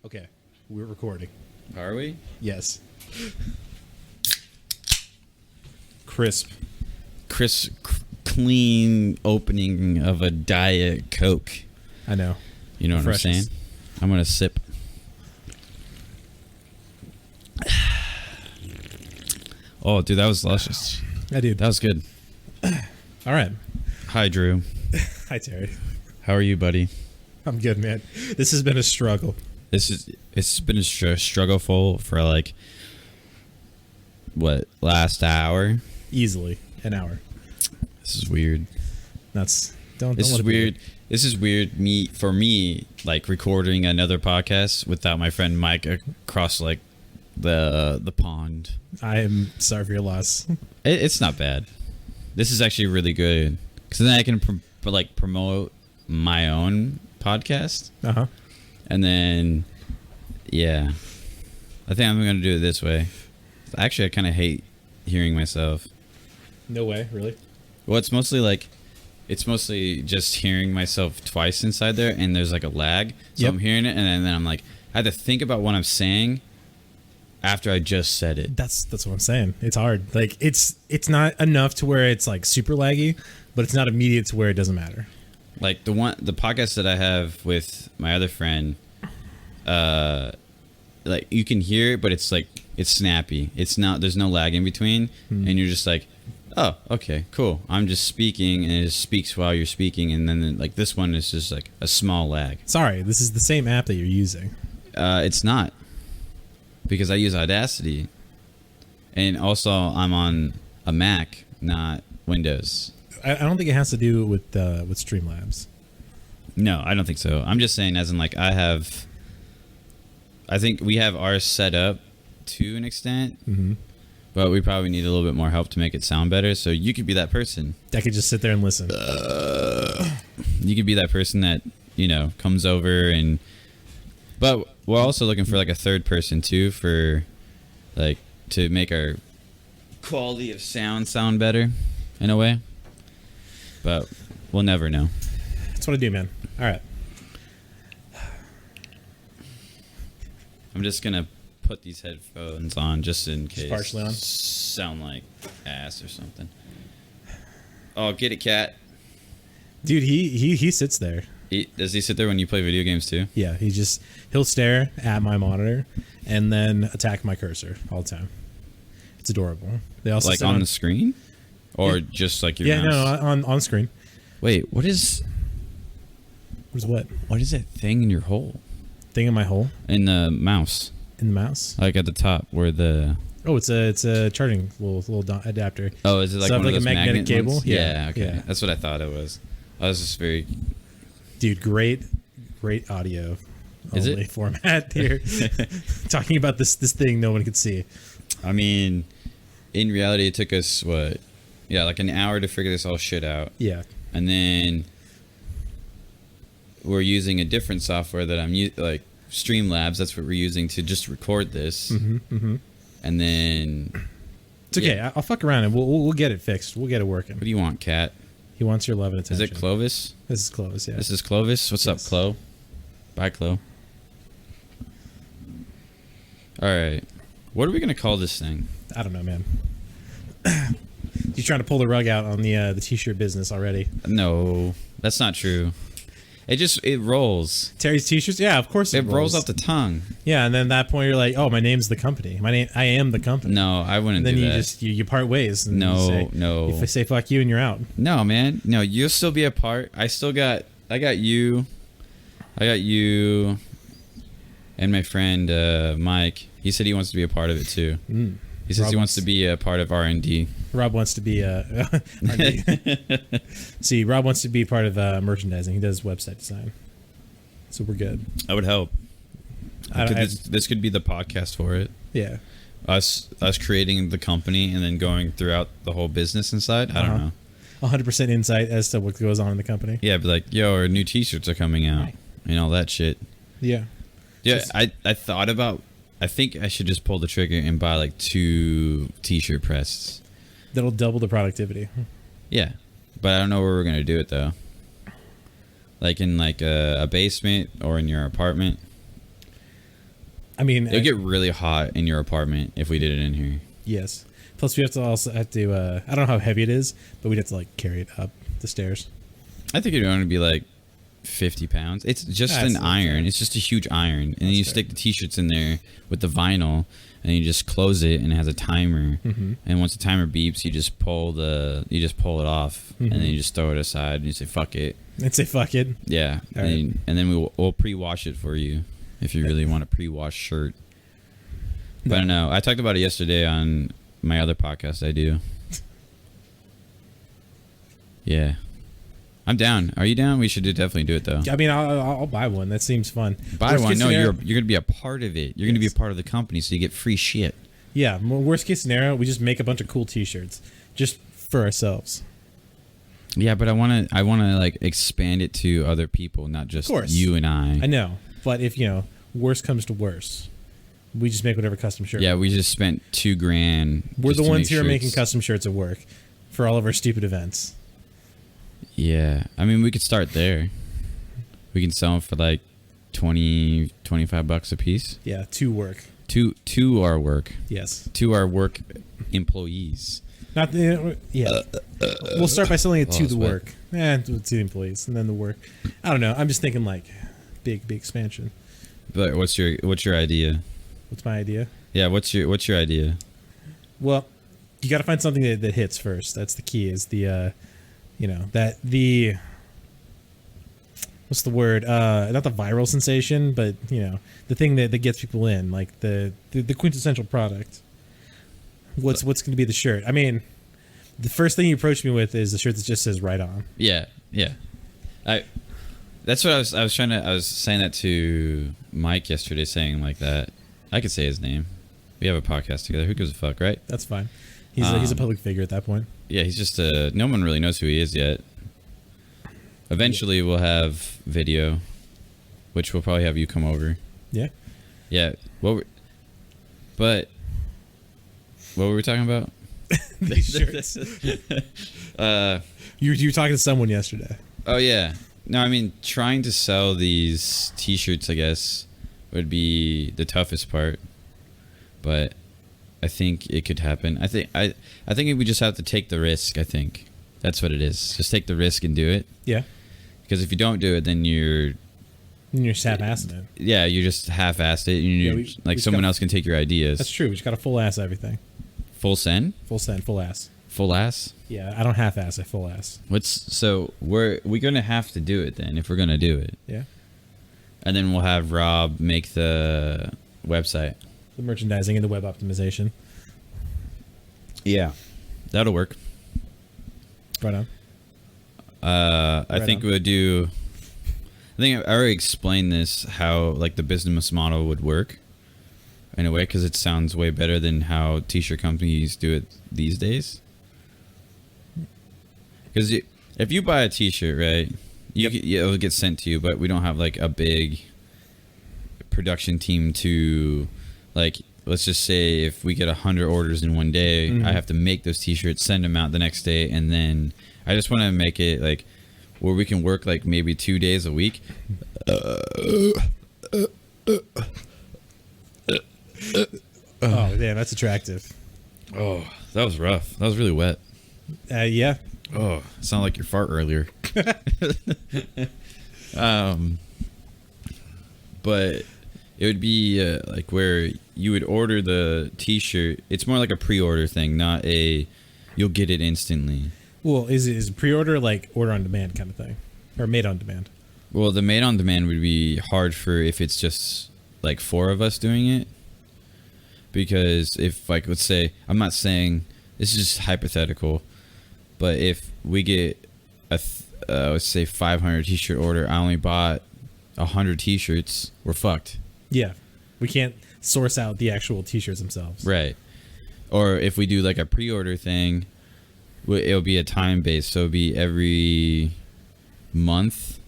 Okay, we're recording. Are we? Yes. Crisp. Clean opening of a Diet Coke. I know. You know what I'm saying? I'm going to sip. Oh, dude, that was luscious. I do. That was good. All right. Hi, Drew. Hi, Terry. How are you, buddy? I'm good, man. This has been a struggle. It's been a struggleful for like, what, last hour? Easily an hour. This is weird. This This is weird. This is weird. For me, like recording another podcast without my friend Mike across like the pond. I am sorry for your loss. It's not bad. This is actually really good because then I can promote my own podcast. And then, yeah, I think I'm gonna do it this way. Actually, I kind of hate hearing myself. No way, really? Well, it's mostly just hearing myself twice inside there, and there's like a lag. So Yep. I'm hearing it, and then I'm like, I have to think about what I'm saying after I just said it. That's what I'm saying. It's hard. Like it's not enough to where it's like super laggy, but it's not immediate to where it doesn't matter. Like the podcast that I have with my other friend, like you can hear it, but it's like it's snappy. It's not. There's no lag in between, and you're just like, oh, okay, cool. I'm just speaking, and it just speaks while you're speaking, and then like this one is just like a small lag. Sorry, this is the same app that you're using. It's not, because I use Audacity, and also I'm on a Mac, not Windows. I don't think it has to do with Streamlabs. No, I don't think so. I'm just saying, as in, like, I think we have ours set up to an extent, but we probably need a little bit more help to make it sound better. So you could be that person. I could just sit there and listen. You could be that person that, comes over and... But we're also looking for, like, a third person, too, for, like, to make our quality of sound better, in a way. But we'll never know. That's what I do, man. All right. I'm just going to put these headphones on just in case. Just partially on? Sound like ass or something. Oh, get it, cat. Dude, he sits there. Does he sit there when you play video games too? Yeah, he'll stare at my monitor and then attack my cursor all the time. It's adorable. They also like sit on the screen? Or just like your mouse? No, on screen. Wait, what is What that thing in your hole? Thing in my hole? In the mouse. In the mouse? Like at the top where the... Oh, it's a charging little adapter. Oh, is it like so one like of those a magnetic cable? ones? Yeah, okay. Yeah. That's what I thought it was. I was just very... Dude, great audio. Is only it? Format here. Talking about this thing no one could see. I mean, in reality, it took us, what? Yeah, like an hour to figure this all shit out. Yeah. And then we're using a different software that I'm like Streamlabs. That's what we're using to just record this. And then it's okay. I'll fuck around and we'll get it fixed. We'll get it working. What do you want, cat? He wants your love and attention. Is it Clovis? This is Clovis. Yeah. This is Clovis. What's up, Chloe? Bye, Chloe. All right. What are we gonna call this thing? I don't know, man. He's trying to pull the rug out on the t-shirt business already. No, that's not true. It rolls. Terry's t-shirts, yeah, of course it rolls off the tongue. Yeah, and then at that point you're like, oh, my name's the company. I am the company. No, I wouldn't. And then do you that. just you part ways. And No. You say fuck you and you're out. No, man. No, you'll still be a part. I got you. And my friend Mike. He said he wants to be a part of it too. He says he wants to be a part of R&D. Rob wants to be See, Rob wants to be part of merchandising. He does website design. So we're good. I would help. This could be the podcast for it. Yeah. Us creating the company and then going throughout the whole business inside. I don't know. 100% insight as to what goes on in the company. Yeah, but like, yo, our new t-shirts are coming out. And all that shit. Yeah. Yeah, I thought about... I think I should just pull the trigger and buy like 2 t-shirt presses. That'll double the productivity. Yeah, but I don't know where we're gonna do it though. Like in like a basement or in your apartment. I mean, It'd get really hot in your apartment if we did it in here. yes. Plus, we also have to. I don't know how heavy it is, but we'd have to like carry it up the stairs. I think it'd only be like 50 pounds. It's just That's an iron. It's just a huge iron, and then you fair. stick the t-shirts in there with the vinyl, and you just close it, and it has a timer. Mm-hmm. And once the timer beeps, you just pull it off, and then you just throw it aside, and you say fuck it. And say fuck it. Yeah, All and then we'll pre-wash it for you if you really want a pre-washed shirt. But I don't know. I talked about it yesterday on my other podcast I do. Yeah. I'm down. Are you down? We should definitely do it though. I mean, I'll buy one. That seems fun. Buy Worst one. case No, scenario- you're going to be a part of it. You're going to be a part of the company, so you get free shit. Yeah. Worst case scenario, we just make a bunch of cool T-shirts just for ourselves. Yeah, but I want to like expand it to other people, not just Of course. you and I. I know, but if worst comes to worst, we just make whatever custom shirt. Yeah, we just spent $2,000. We're just the to ones make here making shirts. custom shirts at work for all of our stupid events. Yeah, I mean, we could start there. We can sell them for like $25 a piece. Yeah, to work. To our work. Yes. To our work employees. Not the yeah. We'll start by selling it to the sweat. work, to the employees, and then the work. I don't know. I'm just thinking like big expansion. But what's your idea? What's my idea? Yeah, what's your idea? Well, you got to find something that hits first. That's the key. Is the what's the word? Not the viral sensation, but the thing that gets people in, like the quintessential product. What's going to be the shirt? I mean, the first thing you approach me with is the shirt that just says "Right On." Yeah. That's what I was saying that to Mike yesterday, saying like that. I could say his name. We have a podcast together. Who gives a fuck, right? That's fine. He's a public figure at that point. Yeah, he's just no one really knows who he is yet. Eventually, we'll have video, which we'll probably have you come over. Yeah. Yeah. What were we talking about? These shirts. You were talking to someone yesterday. Oh yeah. No, I mean trying to sell these T-shirts, I guess, would be the toughest part. But I think it could happen. I think we just have to take the risk. I think that's what it is. Just take the risk and do it. Yeah. Because if you don't do it, then you're half-assing it. Yeah, you just half-assed it. And someone else can take your ideas. That's true. We just got to full-ass everything. Full send? Full send, full-ass. Full ass? Yeah, I don't half-ass. I full-ass. We're gonna have to do it then if we're gonna do it. Yeah. And then we'll have Rob make the website. The merchandising and the web optimization. Yeah, that'll work. Right on. I think we'll do. I think I already explained this, how like the business model would work in a way, because it sounds way better than how t-shirt companies do it these days. Because if you buy a t-shirt, right, it'll get sent to you, but we don't have like a big production team to, like, let's just say if we get 100 orders in one day, I have to make those t-shirts, send them out the next day, and then I just want to make it like where we can work like maybe 2 days a week. Oh, damn, that's attractive. Oh, that was rough. That was really wet. Yeah. Oh, it sounded like your fart earlier. But it would be like where you would order the t-shirt. It's more like a pre-order thing, not you'll get it instantly. Well, is pre-order like order on demand kind of thing, or made on demand? Well, the made on demand would be hard for if it's just like 4 of us doing it. Because if, like, let's say, I'm not saying, this is just hypothetical, but if we get let's say 500 t-shirt order, I only bought 100 t-shirts, we're fucked. Yeah, we can't source out the actual t-shirts themselves. Right. Or if we do like a pre-order thing, it'll be a time based, so it'll be every month.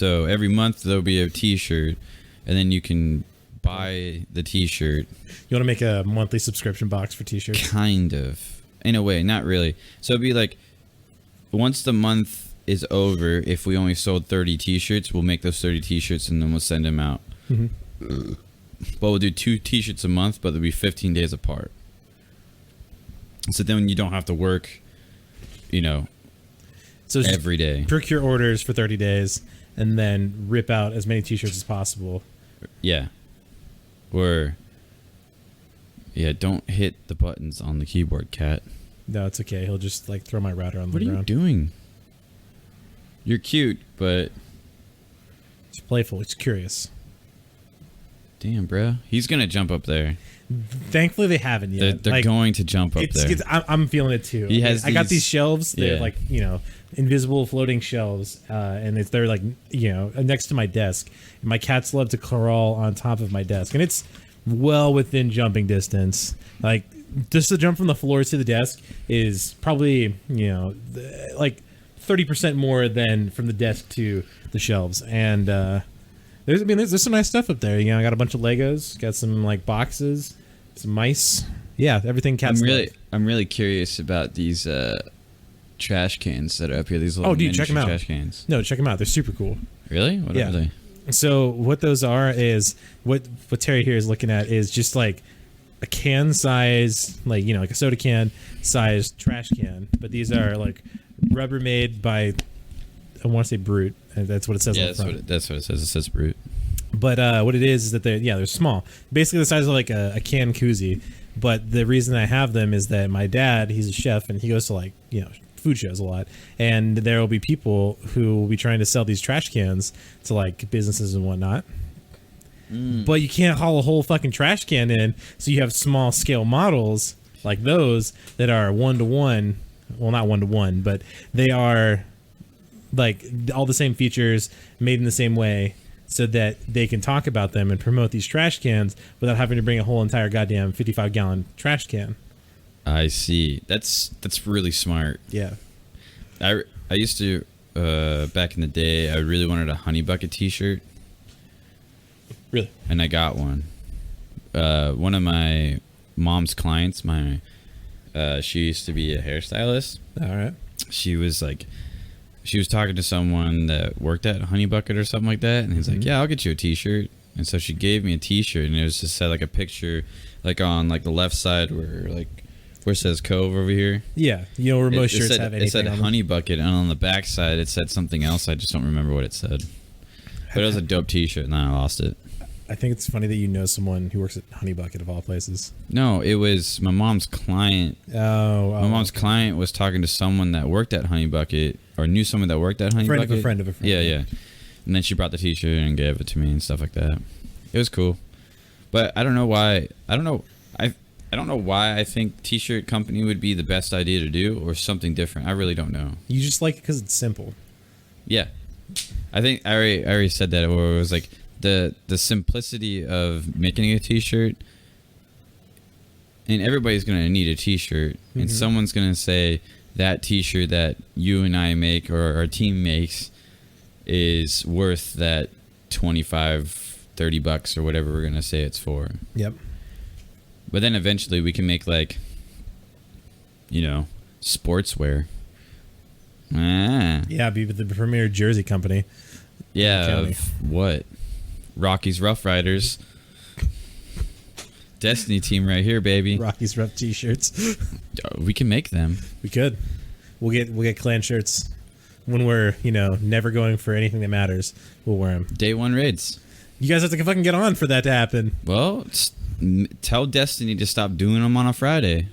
Every month there'll be a t-shirt, and then you can buy the t-shirt. You want to make a monthly subscription box for t-shirts? Kind of. In a way, not really. So it'd be like once the month is over, if we only sold 30 T-shirts, we'll make those 30 T-shirts and then we'll send them out. Mm-hmm. But we'll do 2 T-shirts a month, but they'll be 15 days apart. So then you don't have to work, So it's every day. procure orders for 30 days and then rip out as many T-shirts as possible. Yeah. Or, don't hit the buttons on the keyboard, cat. No, it's okay. He'll just like throw my router on What the are you ground. doing? You're cute, but It's playful. It's curious. damn, bro. He's going to jump up there. Thankfully, they haven't yet. They're Like, going to jump up there. I'm feeling it too. I got these shelves. They're yeah. like invisible floating shelves, and they're like next to my desk. And my cats love to crawl on top of my desk, and it's well within jumping distance. Like just to jump from the floor to the desk is probably like 30% more than from the desk to the shelves. And there's some nice stuff up there. I got a bunch of Legos, got some like boxes, some mice. Yeah, everything cats love. I'm really curious about these trash cans that are up here. These little check them out. trash cans. No, check them out. They're super cool. Really? What Yeah. are they? So what those are is what Terry here is looking at is just like a can size, like like a soda can sized trash can. But these are like Rubbermaid by, I want to say Brute, and that's what it says Yeah, on the front. that's what it says. It says Brute. But what it is that they're small, basically the size of like a can koozie. But the reason I have them is that my dad, he's a chef, and he goes to like food shows a lot, and there will be people who will be trying to sell these trash cans to like businesses and whatnot. But you can't haul a whole fucking trash can in, so you have small scale models like those that are 1-to-1. Well, not 1-to-1, but they are like all the same features, made in the same way, so that they can talk about them and promote these trash cans without having to bring a whole entire goddamn 55-gallon trash can. I see. That's really smart. Yeah. I used to back in the day. I really wanted a Honey Bucket T-shirt, Really? and I got one. One of my mom's clients, she used to be a hairstylist. All right. She was talking to someone that worked at Honey Bucket or something like that, and he's like, "Yeah, I'll get you a T-shirt." And so she gave me a T-shirt, and it was just had like a picture, like on like the left side where it says Cove over here. Yeah. Where most shirts have anything It said on them. Honey Bucket, and on the back side it said something else. I just don't remember what it said. But it was a dope T-shirt, and then I lost it. I think it's funny that you know someone who works at Honey Bucket of all places. No, it was my mom's client. Oh. My mom's client was talking to someone that worked at Honey Bucket, or knew someone that worked at Honey Friend Bucket. of a friend of a friend. Yeah. And then she brought the T-shirt and gave it to me and stuff like that. It was cool, but I don't know why. I don't know why I think T-shirt company would be the best idea to do, or something different. I really don't know. You just like it because it's simple. Yeah, I think I already said that. Where it was like the simplicity of making a T-shirt, and everybody's gonna need a T-shirt, and someone's gonna say that T-shirt that you and I make or our team makes is worth that $25-$30 or whatever we're gonna say it's for. Yep. But then eventually we can make like, sportswear. Yeah, be the premier jersey company. Yeah, Tell me. of what? Rocky's Rough Riders. Destiny team right here, baby. Rockies Rep T-shirts. We can make them. We could. We'll get clan shirts when we're never going for anything that matters. We'll wear them. Day one raids. You guys have to fucking get on for that to happen. Well, tell Destiny to stop doing them on a Friday.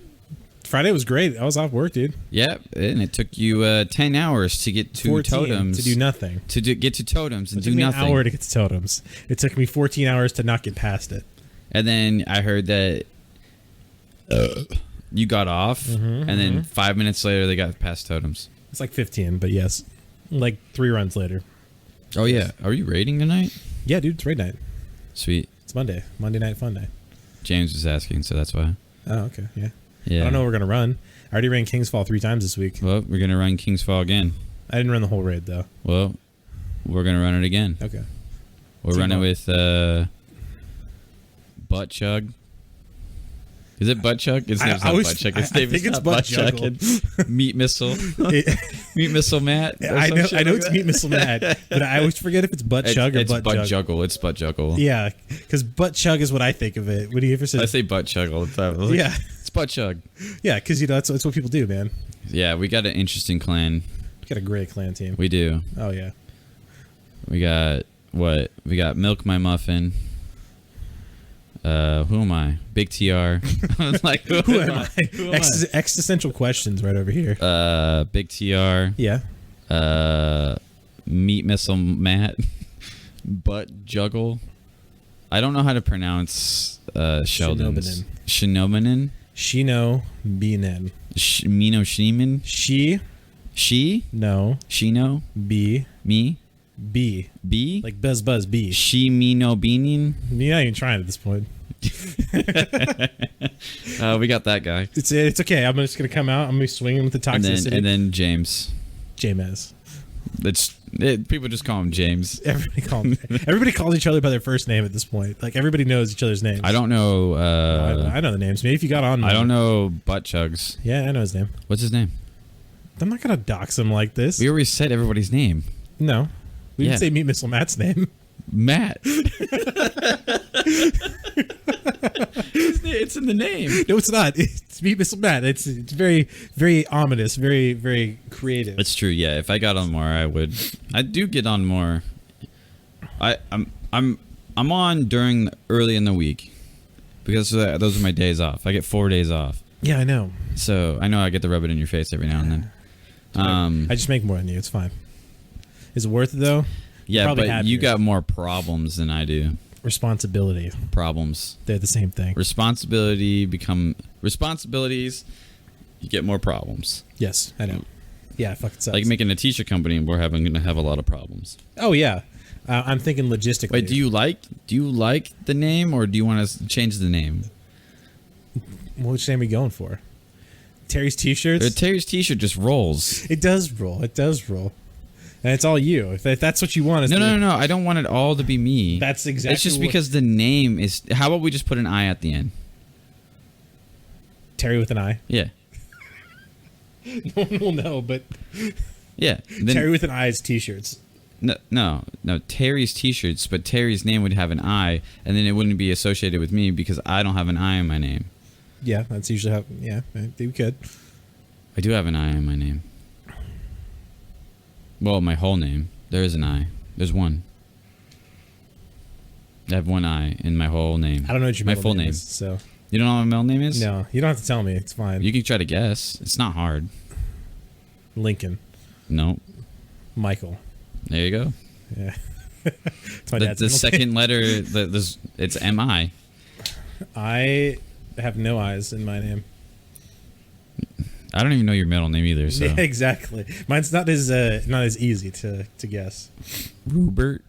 Friday was great. I was off work, dude. Yep, and it took you 10 hours to get to 14 totems. to do nothing. Get to totems and It do took me nothing. an hour to get to totems. It took me 14 hours to not get past it. And then I heard that you got off, and then 5 minutes later they got past totems. It's like 15, but yes. Like 3 runs later. Oh yeah, are you raiding tonight? Yeah, dude, it's raid night. Sweet. It's Monday. Monday night fun day. James was asking, so that's why. Oh, okay. Yeah. Yeah. I don't know what we're going to run. I already ran Kingsfall 3 times this week. Well, we're gonna run Kingsfall again. I didn't run the whole raid, though. Well, we're gonna run it again. Okay. We'll Team run it up. with Butt Chug. Is it Butt Chug? His name's I not always- Butt Chug. I His name think is it's not Butt Butt Chug. Juggle. It's Meat Missile. Meat Missile Matt. or I some know. shit I know like it's that. Meat Missile Matt, but I always forget if it's Butt Chug or it's Butt Juggle. Juggle. It's Butt Juggle. Yeah, because Butt Chug is what I think of it when he ever I says. say Butt Chug all the time. I'm like, Yeah, It's Butt Chug. yeah, because that's what people do, man. Yeah, we got an interesting clan. Got a great clan team. We do. Oh yeah. We got what? We got Milk My Muffin. Who am I? Big TR. Like Who am I? Who am I? Existential questions right over here. Big TR. Yeah. Meat Missile Matt. Butt Juggle. I don't know how to pronounce Sheldon's. Shinobanin. Shino Binen. Mino Shneeman. She. No Shino. B Me. B B. like buzz B. She Mino Beaning. You're not even trying at this point. We got that guy. It's okay. I'm just gonna come out. I'm gonna be swinging with the And toxicity. then James. James. People just call him James. Everybody calls each other by their first name at this point. Like everybody knows each other's names. I don't know. I know the names. Maybe if you got on. I don't know Butt Chugs. Yeah, I know his name. What's his name? I'm not gonna dox him like this. We already said everybody's name. No, we Yeah. didn't say Meat Missile Matt's name. Matt. It's in the name. No, it's not. It's Meat Missile Matt. It's very very ominous. Very very creative. It's true. Yeah, if I got on more, I would. I do get on more. I'm on during early in the week because those are my days off. I get 4 days off, Yeah, I know. so I know I get to rub it in your face every now and then. I just make more than you. It's fine. Is it worth it though? Yeah, probably but happier. you got more problems than I do. Responsibility. Problems. They're the same thing. Responsibilities. You get more problems. Yes, I know. Yeah, it fucking sucks. Like making a t-shirt company, we're going to have a lot of problems. Oh yeah, I'm thinking logistically. Wait, do you like the name, or do you want to change the name? Which name are we going for? Terry's T-shirts. Terry's t-shirt just rolls. It does roll. It does roll. And it's all you. If that's what you want. Is No. I don't want it all to be me. That's exactly. It's just what- because the name is. How about we just put an I at the end? Terry with an I. Yeah. No one will know, but Yeah. Then, Terry with an I is T-shirts. No. Terry's t-shirts, but Terry's name would have an I, and then it wouldn't be associated with me because I don't have an I in my name. Yeah, that's usually how. Yeah, we could. I do have an I in my name. Well, my whole name. There is an I. There's one. I have one I in my whole name. I don't know what your my middle full name name. is, so You don't know what my middle name is? no, you don't have to tell me. It's fine. You can try to guess. It's not hard. Lincoln, No. Michael. There you go. Yeah. It's my The dad's middle second letter, it's M-I. name. I have no I's in my name. I don't even know your middle name either. So Yeah, exactly. Mine's not as easy to guess. Rupert.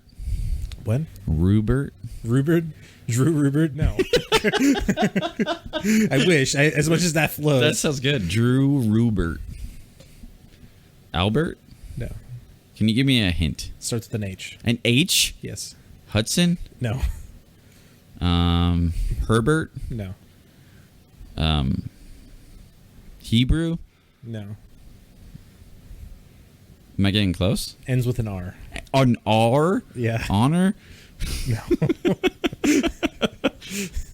What? Rupert. Rupert? Drew Rupert? No. I wish. As much as that flows. That sounds good. Drew Rupert. Albert. No. Can you give me a hint? Starts with an H. An H. Yes. Hudson. No. Herbert. No. Hebrew. No. Am I getting close? Ends with an R. An R. Yeah. Honor. No.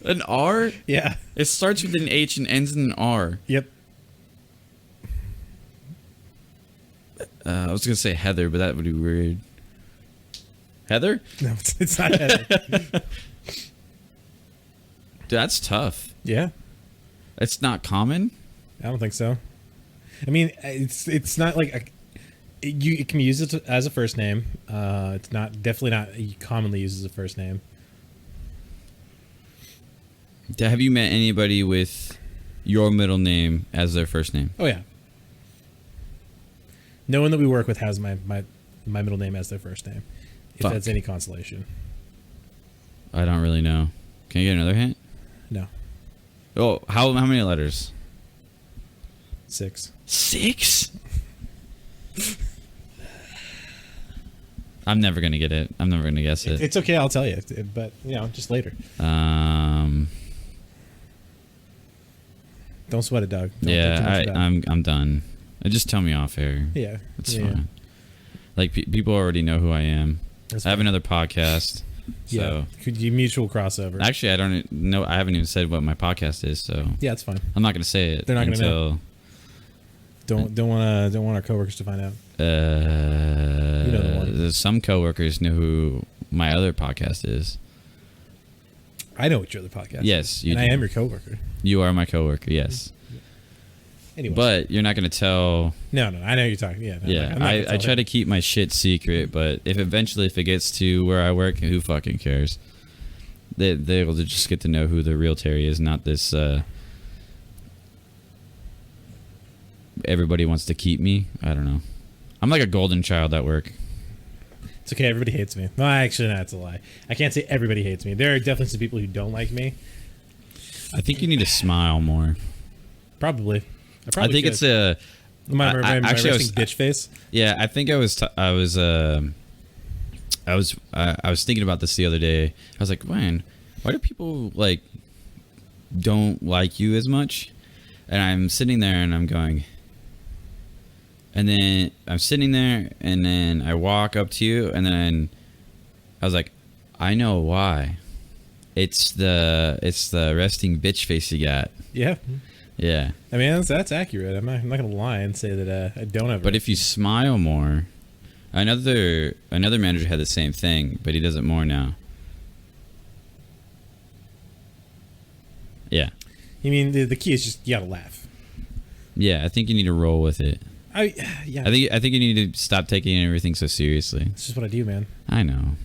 An R. Yeah. It starts with an H and ends in an R. Yep. I was gonna say Heather, but that would be weird. Heather? No, it's not Heather. Dude, that's tough. Yeah. It's not common. I don't think so. I mean, it's not like it can be used as a first name. It's definitely not commonly used as a first name. Have you met anybody with your middle name as their first name? Oh yeah. No one that we work with has my middle name as their first name. If Fuck. that's any consolation. I don't really know. Can I get another hint? No. Oh, how many letters? 6. 6? I'm never gonna get it. I'm never gonna guess it. It's okay, I'll tell you, but just later. Don't sweat it, dog. Don't think too much Yeah, about it. I'm done. Just tell me off air. Yeah, It's yeah, fine. Like people already know who I am. That's I have fine. another podcast. So Yeah, could you mutual crossover? actually, I don't know. I haven't even said what my podcast is, so Yeah, it's fine. I'm not gonna say it. They're not gonna until Don't want our coworkers to find out. know the one. some coworkers know who my other podcast is. I know what your other podcast. Yes, you and do. I am your coworker. You are my coworker. Yes, Anyway, but you're not gonna tell. no, I know you're talking. Yeah, no, Yeah, I'm not gonna I tell try him. to keep my shit secret, but if it gets to where I work, who fucking cares? They'll just get to know who the real Terry is, not this. Everybody wants to keep me. I don't know. I'm like a golden child at work. It's okay. Everybody hates me. No, actually, no, that's a lie. I can't say everybody hates me. There are definitely some people who don't like me. I think you need to smile more. Probably. I think it's a. my actually, I was- resting bitch face. Yeah, I think I was thinking about this the other day. I was like, man, why do people like don't like you as much? And I'm sitting there and I'm going, and then I'm sitting there and then I walk up to you and then I was like, I know why. It's the resting bitch face you got. Yeah. Yeah. I mean, that's accurate. I'm not going to lie and say that I don't have. But if you smile more, another manager had the same thing, but he does it more now. Yeah, you mean the key is just you got to laugh. yeah. I think you need to roll with it. Yeah. I think you need to stop taking everything so seriously. It's just what I do, man. I know.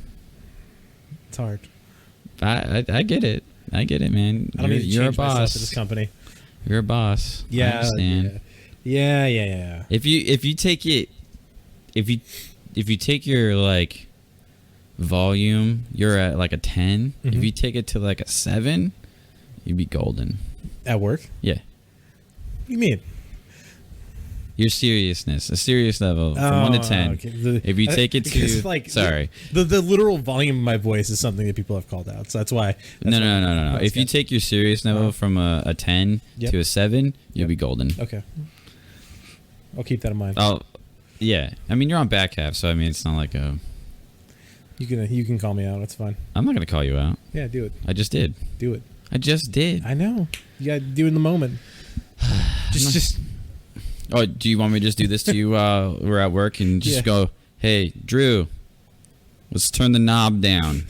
It's hard. I get it. I get it, man. I don't need to You're a change myself boss. to this company. You're a boss. I Yeah. understand. Yeah. If you take it, if you take your like volume, you're at like a 10. Mhm. If you take it to like a 7, you'd be golden. At work? Yeah. What do you mean? Your seriousness, a serious level from 1 to 10. Okay. If you take it because, to sorry, the literal volume of my voice is something that people have called out. So that's why. no. That's If you good. take your serious level from a 10 Yep. to a 7, you'll Yep. be golden. Okay. I'll keep that in mind. Yeah. I mean, you're on back half, so I mean, it's not like a. You can call me out. It's fine. I'm not gonna call you out. Yeah, do it. I just did. Do it. I just did. I know. You got to do it in the moment. just. Oh, do you want me to just do this to you while we're at work and just Yeah. go, hey, Drew, let's turn the knob down.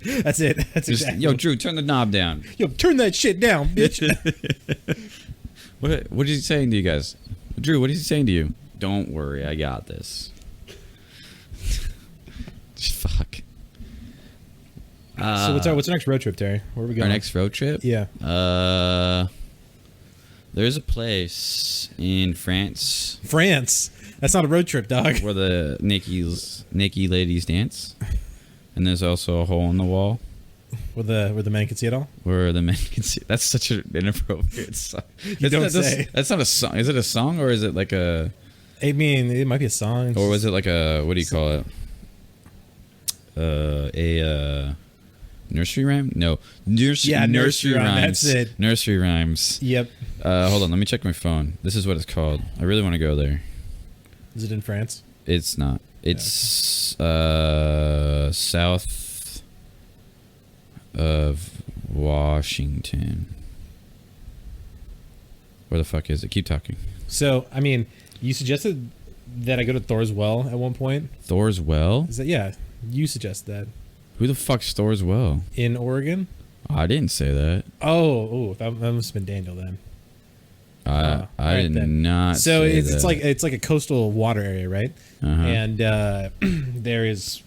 That's it. That's Just, exactly. yo, Drew, turn the knob down. Yo, turn that shit down, bitch. What is he saying to you guys? Drew, what is he saying to you? Don't worry, I got this. Fuck. So what's our next road trip, Terry? Where are we going? Our next road trip? Yeah. There's a place in France France. That's not a road trip, dog. where the naked ladies dance, and there's also a hole in the wall Where the men can see it all. where the men can see. That's such an inappropriate song. don't say. That's not a song. Is it a song or is it like a? I mean, it might be a song. Or was it like a? What do you call it? A nursery rhyme? No, nursery rhyme, rhymes. that's it. Nursery rhymes. Yep. Hold on, let me check my phone. This is what it's called. I really want to go there. Is it in France? It's not. It's south of Washington. Where the fuck is it? Keep talking. So, I mean, you suggested that I go to Thor's Well at one point. Thor's Well? Is that yeah? You suggest that Who the fuck's Thor's Well? in Oregon? I didn't say that. Oh, that must have been Daniel then. I alright did then. not. So say it's that. it's like a coastal water area, right? Uh-huh. And there is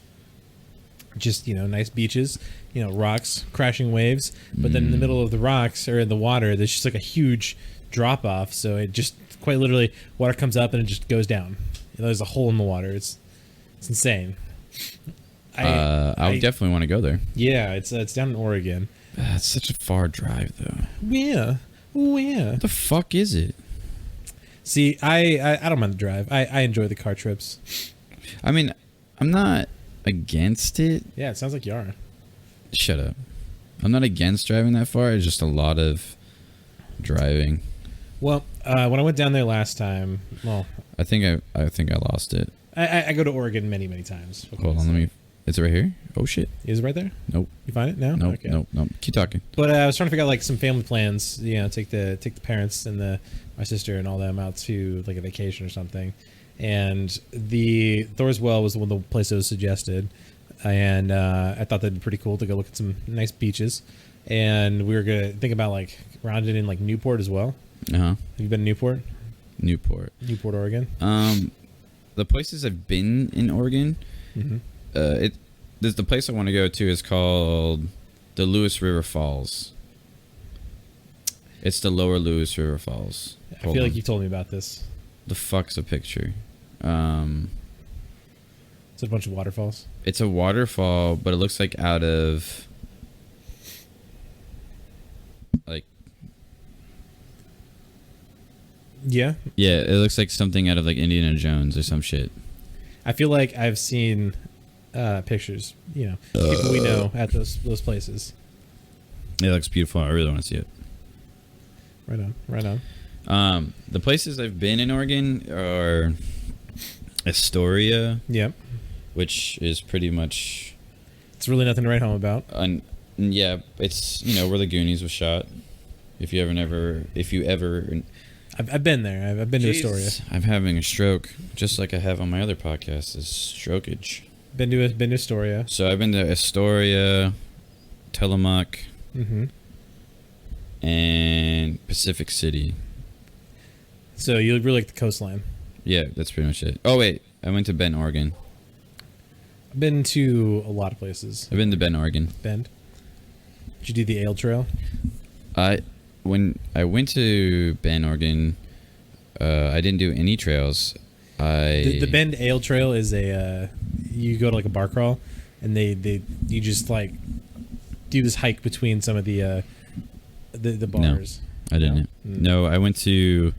just nice beaches, rocks, crashing waves. But then in the middle of the rocks or in the water, there's just like a huge drop off. So it just quite literally water comes up and it just goes down. There's a hole in the water. It's insane. I would definitely want to go there. Yeah, it's down in Oregon. That's such a far drive, though. Yeah. What the fuck is it? See, I don't mind the drive. I enjoy the car trips. I mean, I'm not against it. Yeah, it sounds like you are. Shut up. I'm not against driving that far. It's just a lot of driving. Well, when I went down there last time, well, I think I lost it. I go to Oregon many, many times. Hold on, let me. It's right here. Oh shit. Is it right there? Nope. You find it? No. Nope. Okay. Nope. Nope. Keep talking. But I was trying to figure out like some family plans. You know, take the parents and my sister and all them out to like a vacation or something. And the Thorswell was one of the places that was suggested, and I thought that'd be pretty cool to go look at some nice beaches. And we were gonna think about like rounding in like Newport as well. Have you been to Newport? Newport, Oregon. The places I've been in Oregon, there's the place I want to go to is called the Lewis River Falls. It's the Lower Lewis River Falls. I feel like you told me about this. The fuck's a picture? It's a bunch of waterfalls. It's a waterfall, but it looks like out of like. Yeah. Yeah, it looks like something out of like Indiana Jones or some shit. I feel like I've seen pictures, you know, people we know at those places. It looks beautiful. I really want to see it. Right on. The places I've been in Oregon are Astoria. Yep. Which is pretty much. It's really nothing to write home about. Yeah, it's where the Goonies was shot. If you ever. I've been there. I've been to Astoria. I'm having a stroke, just like I have on my other podcast. Is strokeage. Been to Astoria. So I've been to Astoria, Tillamook, and Pacific City. So you really like the coastline. Yeah, that's pretty much it. Oh wait, I went to Bend, Oregon. I've been to a lot of places. I've been to Bend, Oregon. Bend. Did you do the Ale Trail? When I went to Bend, Oregon, I didn't do any trails. The Bend Ale Trail is you go to like a bar crawl, and you just like do this hike between some of the bars. No, I didn't. No, I went to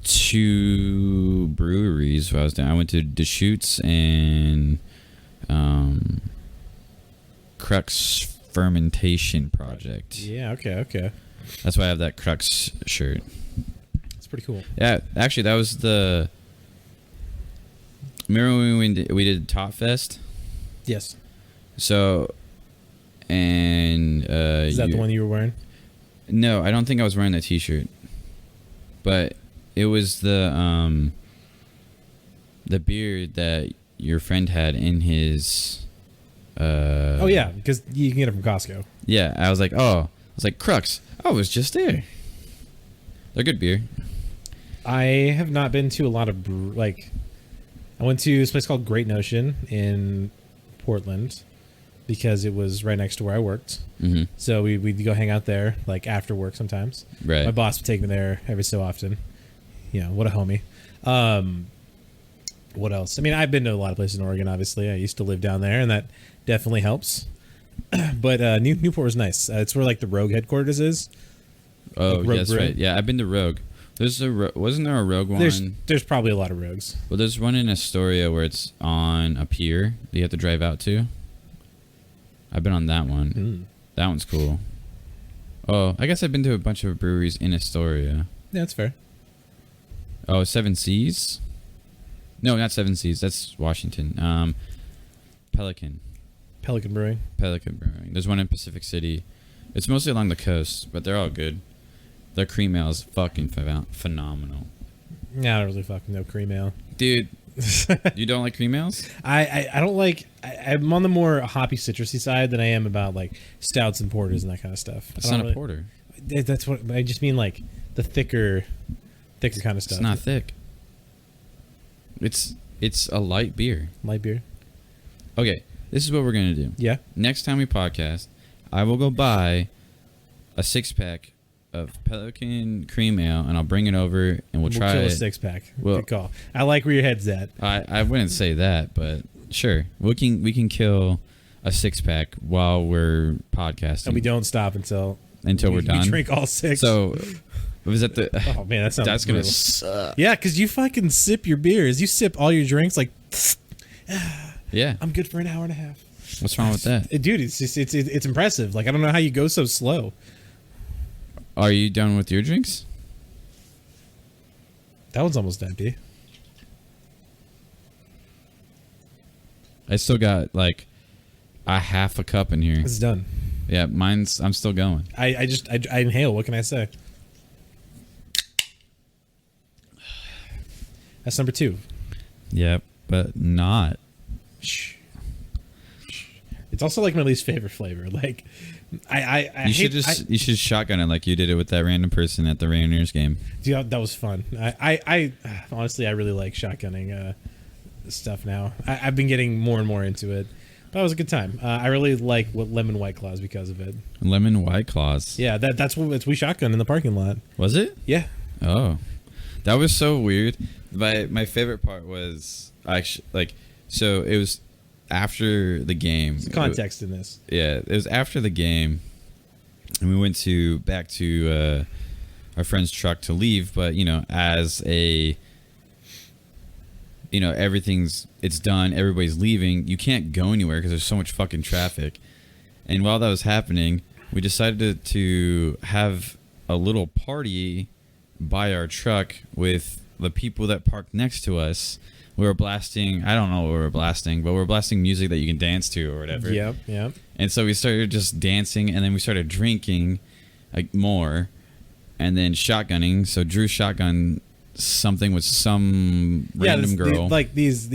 two breweries while I was down. I went to Deschutes and Crux Fermentation Project. Yeah, okay. That's why I have that Crux shirt. It's pretty cool. Yeah, actually, that was the. Remember when we did Top Fest? Yes. So, and is that the one you were wearing? No, I don't think I was wearing that T-shirt, but it was the beer that your friend had in his. Oh yeah, because you can get it from Costco. Yeah, I was like Crux. I was just there. They're good beer. I have not been to a lot of I went to this place called Great Notion in Portland because it was right next to where I worked. Mm-hmm. So we'd go hang out there like after work sometimes. Right. My boss would take me there every so often. What a homie. What else? I mean, I've been to a lot of places in Oregon, obviously. I used to live down there, and that definitely helps. But Newport was nice. It's where like the Rogue headquarters is. Oh, like Rogue that's Brew. right. Yeah, I've been to Rogue. Wasn't there a Rogue one? There's probably a lot of Rogues. Well, there's one in Astoria where it's on a pier that you have to drive out to. I've been on that one. That one's cool. Oh, I guess I've been to a bunch of breweries in Astoria. Yeah, that's fair. Oh, Seven Seas? No, not Seven Seas. That's Washington. Pelican Brewing. There's one in Pacific City. It's mostly along the coast, but they're all good. Their cream ale is fucking phenomenal. Yeah, I don't really fucking know cream ale. Dude, you don't like cream ales? I don't like... I'm on the more hoppy, citrusy side than I am about like stouts and porters and that kind of stuff. It's not a porter. That's what... I just mean like the thicker kind of stuff. It's not thick. It's a light beer. Light beer. Okay, this is what we're gonna do. Yeah. Next time we podcast, I will go buy a 6-pack of Pelican cream ale, and I'll bring it over, and we'll try kill it. A 6-pack. Well, good call. I like where your head's at. I wouldn't say that, but sure, we can kill a 6-pack while we're podcasting, And we don't stop until we're done. We drink all 6. So, was that the? Oh man, that sounds. That's gonna brutal. suck. Yeah, because you fucking sip your beers. You sip all your drinks like. Yeah. I'm good for an hour and a half. What's wrong with that? Dude, it's just it's impressive. Like I don't know how you go so slow. Are you done with your drinks? That one's almost empty. I still got like a half a cup in here. It's done. Yeah, I'm still going. I inhale. What can I say? That's number 2. Yep, but not. Shh. It's also like my least favorite flavor. Like, I You hate, should just shotgun it like you did it with that random person at the Rainiers game. Dude, that was fun. I honestly I really like shotgunning stuff now. I've been getting more and more into it. But it was a good time. I really like lemon White Claws because of it. Lemon White Claws. Yeah, that's what we shotgun in the parking lot. Was it? Yeah. Oh, that was so weird. My favorite part was actually like, so it was after the game. There's context in this. Yeah, it was after the game, and we went back to our friend's truck to leave. But as it's done, everybody's leaving. You can't go anywhere because there's so much fucking traffic. And while that was happening, we decided to have a little party by our truck with the people that parked next to us. We were blasting, I don't know what we were blasting, but we were blasting music that you can dance to or whatever. Yep. And so we started just dancing, and then we started drinking like more, and then shotgunning. So Drew shotgun something with some random girl. These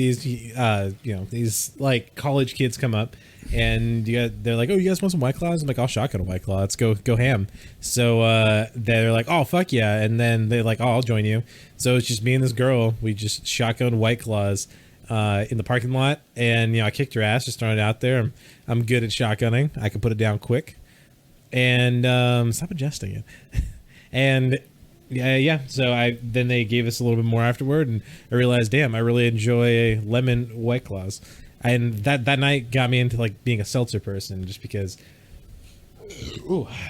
like college kids come up and they're like, oh, you guys want some White Claws? I'm like, I'll shotgun a White Claw. Let's go ham. So they're like, oh, fuck yeah. And then they're like, oh, I'll join you. So it's just me and this girl. We just shotgun White Claws in the parking lot. And, I kicked her ass, just throwing it out there. I'm good at shotgunning. I can put it down quick. And stop adjusting it. And yeah. So then they gave us a little bit more afterward, and I realized, damn, I really enjoy lemon White Claws. And that night got me into like being a seltzer person, just because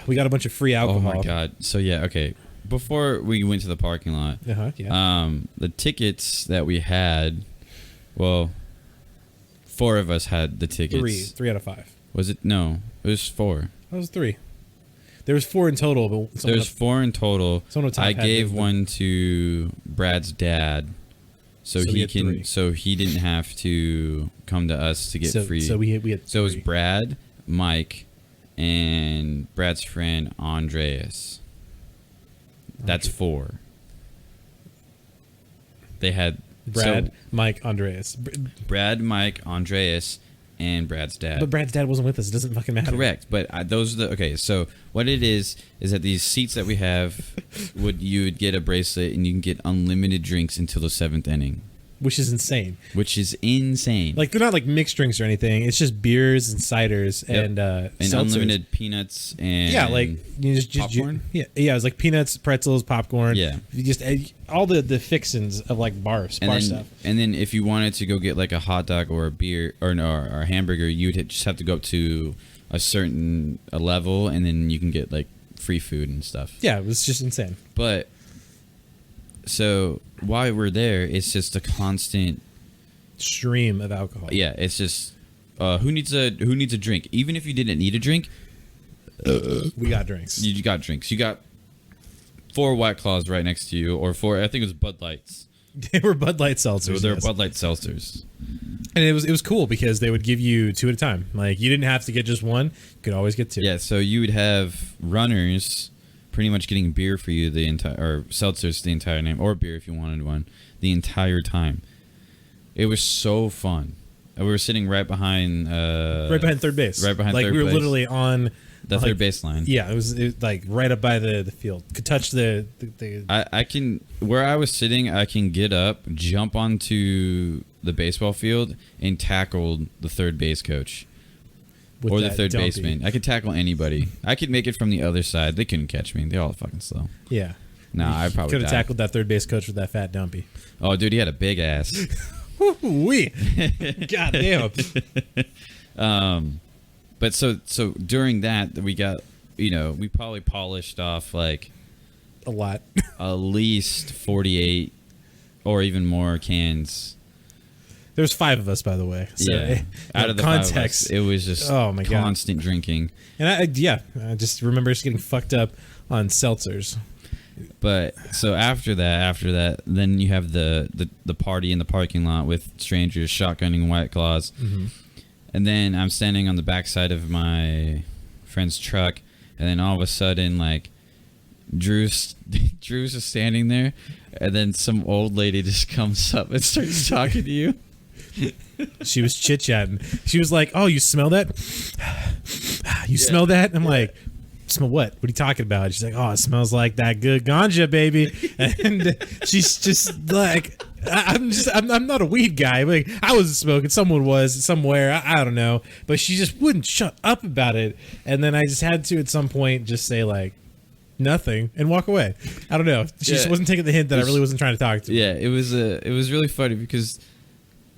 we got a bunch of free alcohol. Oh my god! So yeah, okay. Before we went to the parking lot, the tickets that we had, well, 4 of us had the tickets. 3 out of 5. Was it? No, it was 4. That was 3. There was 4 in total, but there's 4 in total. I gave the one to Brad's dad, so he had 3. so he didn't have to come to us to get free. So we had. So it was Brad, Mike, and Brad's friend Andreas. That's 4. They had Brad, Mike, Andreas. Brad, Mike, Andreas, and Brad's dad. But Brad's dad wasn't with us. It doesn't fucking matter. Correct, but those are the okay. So what it is that these seats that we have, you would get a bracelet and you can get unlimited drinks until the 7th inning, which is insane. Like they're not like mixed drinks or anything. It's just beers and ciders and unlimited peanuts and like you just popcorn. It was like peanuts, pretzels, popcorn. Yeah, you just all the fixins of like bar stuff. And then if you wanted to go get like a hot dog or a beer or a hamburger, you'd just have to go up to a certain level, and then you can get like free food and stuff. Yeah, it was just insane. But so while we're there, it's just a constant stream of alcohol. Yeah, it's just who needs a drink? Even if you didn't need a drink, we got drinks. You got drinks. You got 4 White Claws right next to you, or 4. I think it was Bud Lights. They were Bud Light seltzers. They were Bud Light seltzers. And it was cool because they would give you 2 at a time. Like you didn't have to get just one; you could always get 2. Yeah, so you would have runners pretty much getting beer for you or seltzers the entire time, or beer if you wanted one, the entire time. It was so fun. We were sitting right behind third base. Right behind third base. Like we were literally on the third base line. Yeah, it was like right up by the field. Could touch the I can, where I was sitting, I can get up, jump onto the baseball field, and tackle the third base coach. Or the third baseman. I could tackle anybody. I could make it from the other side. They couldn't catch me. They're all fucking slow. Yeah. Nah, I probably could have tackled that third base coach with that fat dumpy. Oh, dude, he had a big ass. Woo-wee. God damn. But so during that, we got, we probably polished off like a lot. At least 48 or even more cans. There's 5 of us, by the way. So, Yeah. Out of the context, 5 of us, it was just Oh, my God. constant drinking. and I just remember just getting fucked up on seltzers. But so after that, then you have the party in the parking lot with strangers shotgunning White Claws. Mm-hmm. And then I'm standing on the backside of my friend's truck, and then all of a sudden, like, Drew's just standing there, and then some old lady just comes up and starts talking to you. She was chit chatting. She was like, "Oh, you smell that? You smell that?" I'm like, "Smell what? What are you talking about?" She's like, "Oh, it smells like that good ganja, baby." And she's just like, I'm not a weed guy. Like, I wasn't smoking. Someone was somewhere. I don't know. But she just wouldn't shut up about it. And then I just had to, at some point, just say, like, nothing and walk away. I don't know. She just wasn't taking the hint that I really wasn't trying to talk to. Yeah, it was really funny because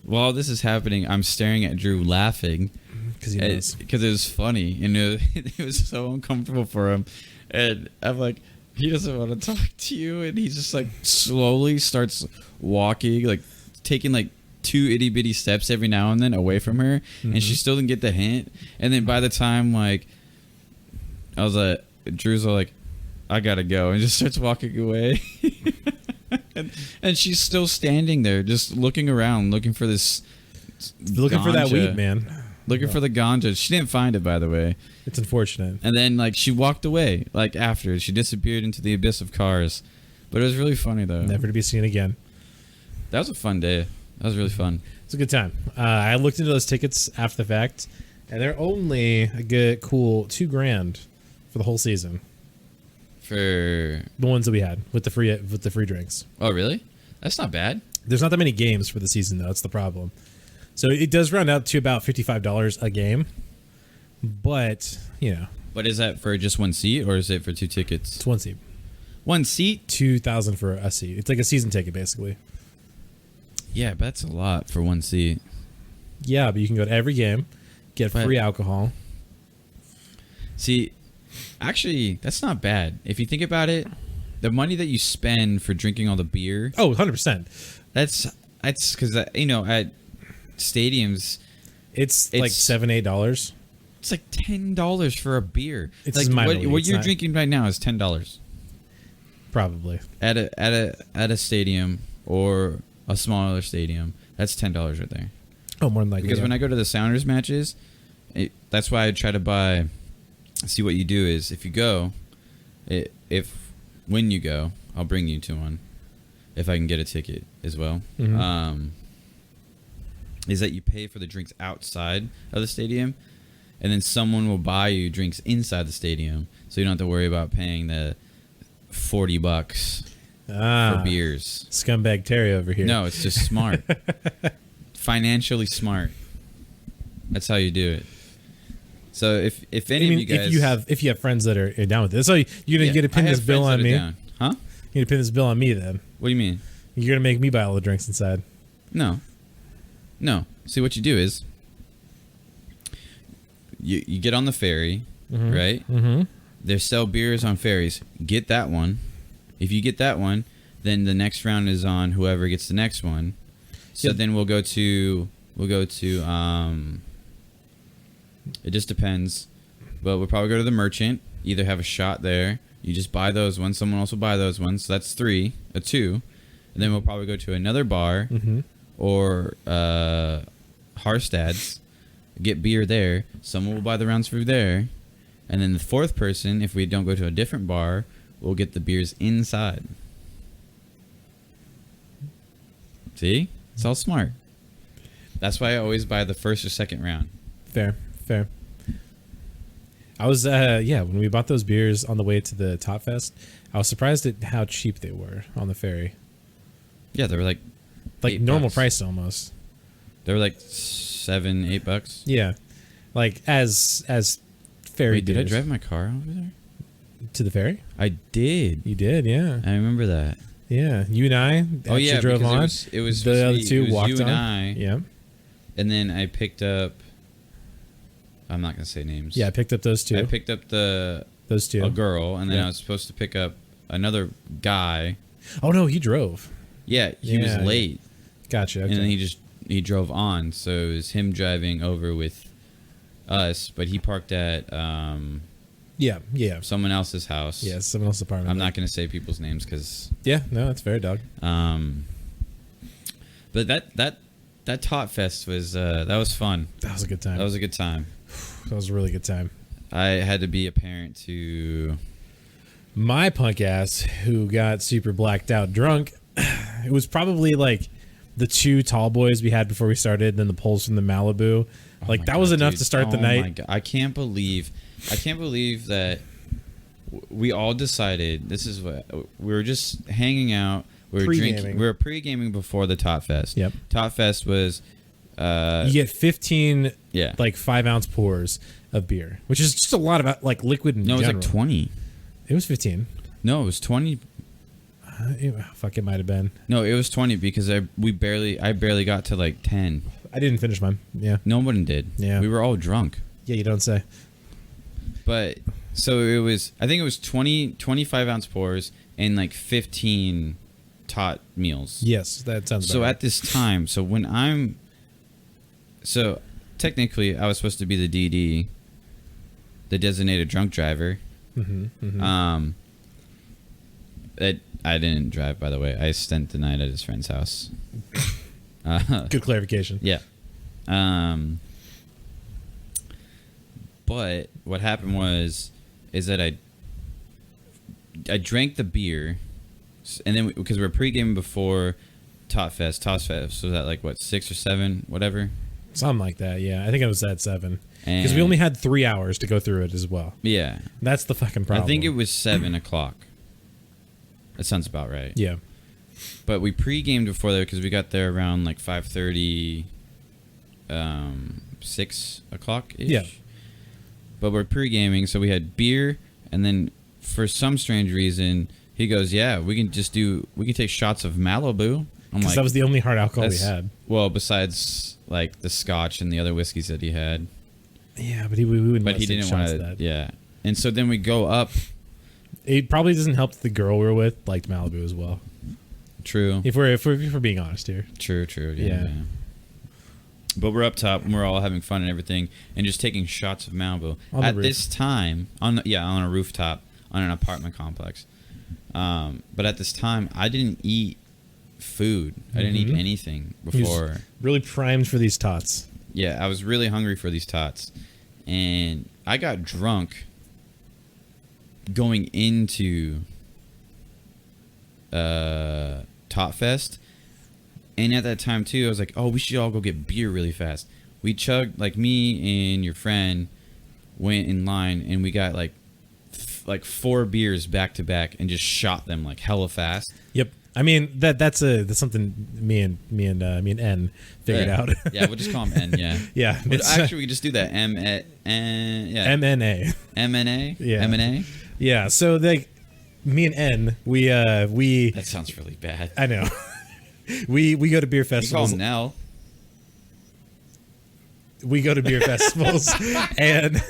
while this is happening, I'm staring at Drew laughing Because he knows. because it was funny and it was so uncomfortable for him, and I'm like, he doesn't want to talk to you, and he just like slowly starts walking, like taking like 2 itty bitty steps every now and then away from her, and she still didn't get the hint. And then by the time like I was like, Drew's all like, I gotta go, and just starts walking away. and she's still standing there, just looking around, looking for this, Looking for that ganja. weed, man. Looking for the ganja. She didn't find it, by the way. It's unfortunate. And then like she walked away. Like after she disappeared into the abyss of cars. But it was really funny though. Never to be seen again. That was a fun day. That was really fun. It's a good time. I looked into those tickets after the fact, and they're only a good, cool $2,000 for the whole season. For The ones that we had with the free drinks. oh really? That's not bad. There's not that many games for the season, though. That's the problem. So it does round out to about $55 a game, but But is that for just one seat or is it for 2 tickets? it's one seat. One seat? $2,000 for a seat. It's like a season ticket, basically. Yeah, but that's a lot for one seat. Yeah, but you can go to every game, get But- free alcohol. See, actually, that's not bad. If you think about it, the money that you spend for drinking all the beer, Oh, 100%. that's because at stadiums, It's like It's- $7-8. it's like $10 for a beer. It's like minor what, league. what It's you're not- drinking right now is $10 Probably. at a stadium or a smaller stadium. That's $10 right there. Oh, more than likely. Because when I go to the Sounders matches, that's why I try to buy. See, what you do is if you go, when you go, I'll bring you to one if I can get a ticket as well. Mhm. Is that you pay for the drinks outside of the stadium, and then someone will buy you drinks inside the stadium, so you don't have to worry about paying the $40 for beers. Scumbag Terry over here. No, it's just smart. Financially smart. That's how you do it. So if any of you guys, if you have friends that are down with this, so you're gonna get to pin I have this bill friends on that are me. down. Huh? You're gonna pin this bill on me then. What do you mean? You're gonna make me buy all the drinks inside. No. See, what you do is you get on the ferry, right? Mm-hmm. They sell beers on ferries. Get that one. If you get that one, then the next round is on whoever gets the next one. So Yep. then we'll go to it just depends. But we'll probably go to the merchant, either have a shot there. You just buy those ones, someone else will buy those ones. So that's 2. And then we'll probably go to another bar or Harstad's, get beer there. Someone will buy the rounds through there. And then the 4th person, if we don't go to a different bar, will get the beers inside. See? It's all smart. That's why I always buy the first or second round. Fair. I was when we bought those beers on the way to the Top Fest, I was surprised at how cheap they were on the ferry. Yeah, they were like Like $8. normal price almost. They were like $7-8. Yeah. Like as ferry Wait, did I beers. drive my car over there? To the ferry? I did. You did, yeah. I remember that. Yeah. You and I Oh actually yeah, drove because on. it was the other it two was walked you on. and I, Yeah. and then I picked up. I'm not gonna say names. Yeah, I picked up those two. I picked up those two. a girl, and then Yeah. I was supposed to pick up another guy. Oh no, he drove. Yeah, he was Yeah. late, Gotcha. Okay. and then he just he drove on, so it was him driving over with us, but he parked at Yeah. someone else's house. Yeah, someone else's apartment. I'm not going to say people's names because. Yeah, no, that's fair, dog. But that Tot Fest was that was fun. That was a good time. That was a good time. That was a really good time. I had to be a parent to. My punk ass, who got super blacked out drunk, it was probably like the 2 tall boys we had before we started, then the Poles from the Malibu. Like that was enough to start the night. My God. I can't believe that we all decided this is what we were just hanging out. We were Pre-gaming. drinking. We were pre-gaming before the Tot Fest. Yep. Tot Fest was. You get 15 Yeah. like 5-ounce pours of beer, which is just a lot of like liquid in No, it was general. like 20. It was 15. No, it was 20. Fuck, it might have been. No, it was 20 because I barely got to like 10. I didn't finish mine. Yeah. No one did. Yeah. We were all drunk. Yeah, you don't say. But so I think it was 25 ounce pours and like 15 tot meals. Yes, that sounds So about at this time, so technically I was supposed to be the DD, the designated drunk driver. right. I didn't drive, by the way. I spent the night at his friend's house. Good clarification. Yeah. But what happened is that I drank the beer, and then because we were pre-gaming before Tot Fest was at like what 6 or 7, whatever. Something like that. Yeah, I think it was at 7 because we And- only had 3 hours to go through it as well. Yeah, That's the fucking problem. I think it was 7 o'clock. That sounds about right. Yeah. But we pre-gamed before that because we got there around like 5:30, 6 o'clock ish. Yeah. But we're pre-gaming, so we had beer, and then for some strange reason, he goes, "Yeah, we can take shots of Malibu." I'm Because like, that was the only hard alcohol we "That's- had. Well, besides like the scotch and the other whiskeys that he had, Yeah, but we wouldn't. but let he us take didn't shots want of to. that. Yeah. And so then we go up. It probably doesn't help that the girl we were with liked Malibu as well. True. If we're being honest here. True. Yeah. Yeah. But we're up top and we're all having fun and everything, and just taking shots of Malibu On the at roof. this time on a rooftop on an apartment complex. But at this time, I didn't eat food. I didn't eat Mhm. anything He was before. really primed for these tots. Yeah, I was really hungry for these tots, and I got drunk going into Tot Fest. And at that time too, I was like, "Oh, we should all go get beer really fast." We chugged, like me and your friend went in line, and we got like 4 beers back to back, and just shot them like hella fast. Yep. I mean that's something me and N figured Yeah. out. Yeah, we'll just call him N. Yeah. Yeah. But it's, actually, we just do that. Yeah. MNA. MNA. Yeah. MNA. Yeah. So me and N, we That sounds really bad. I know. we go to beer You call festivals. him Nell. We go to beer festivals, and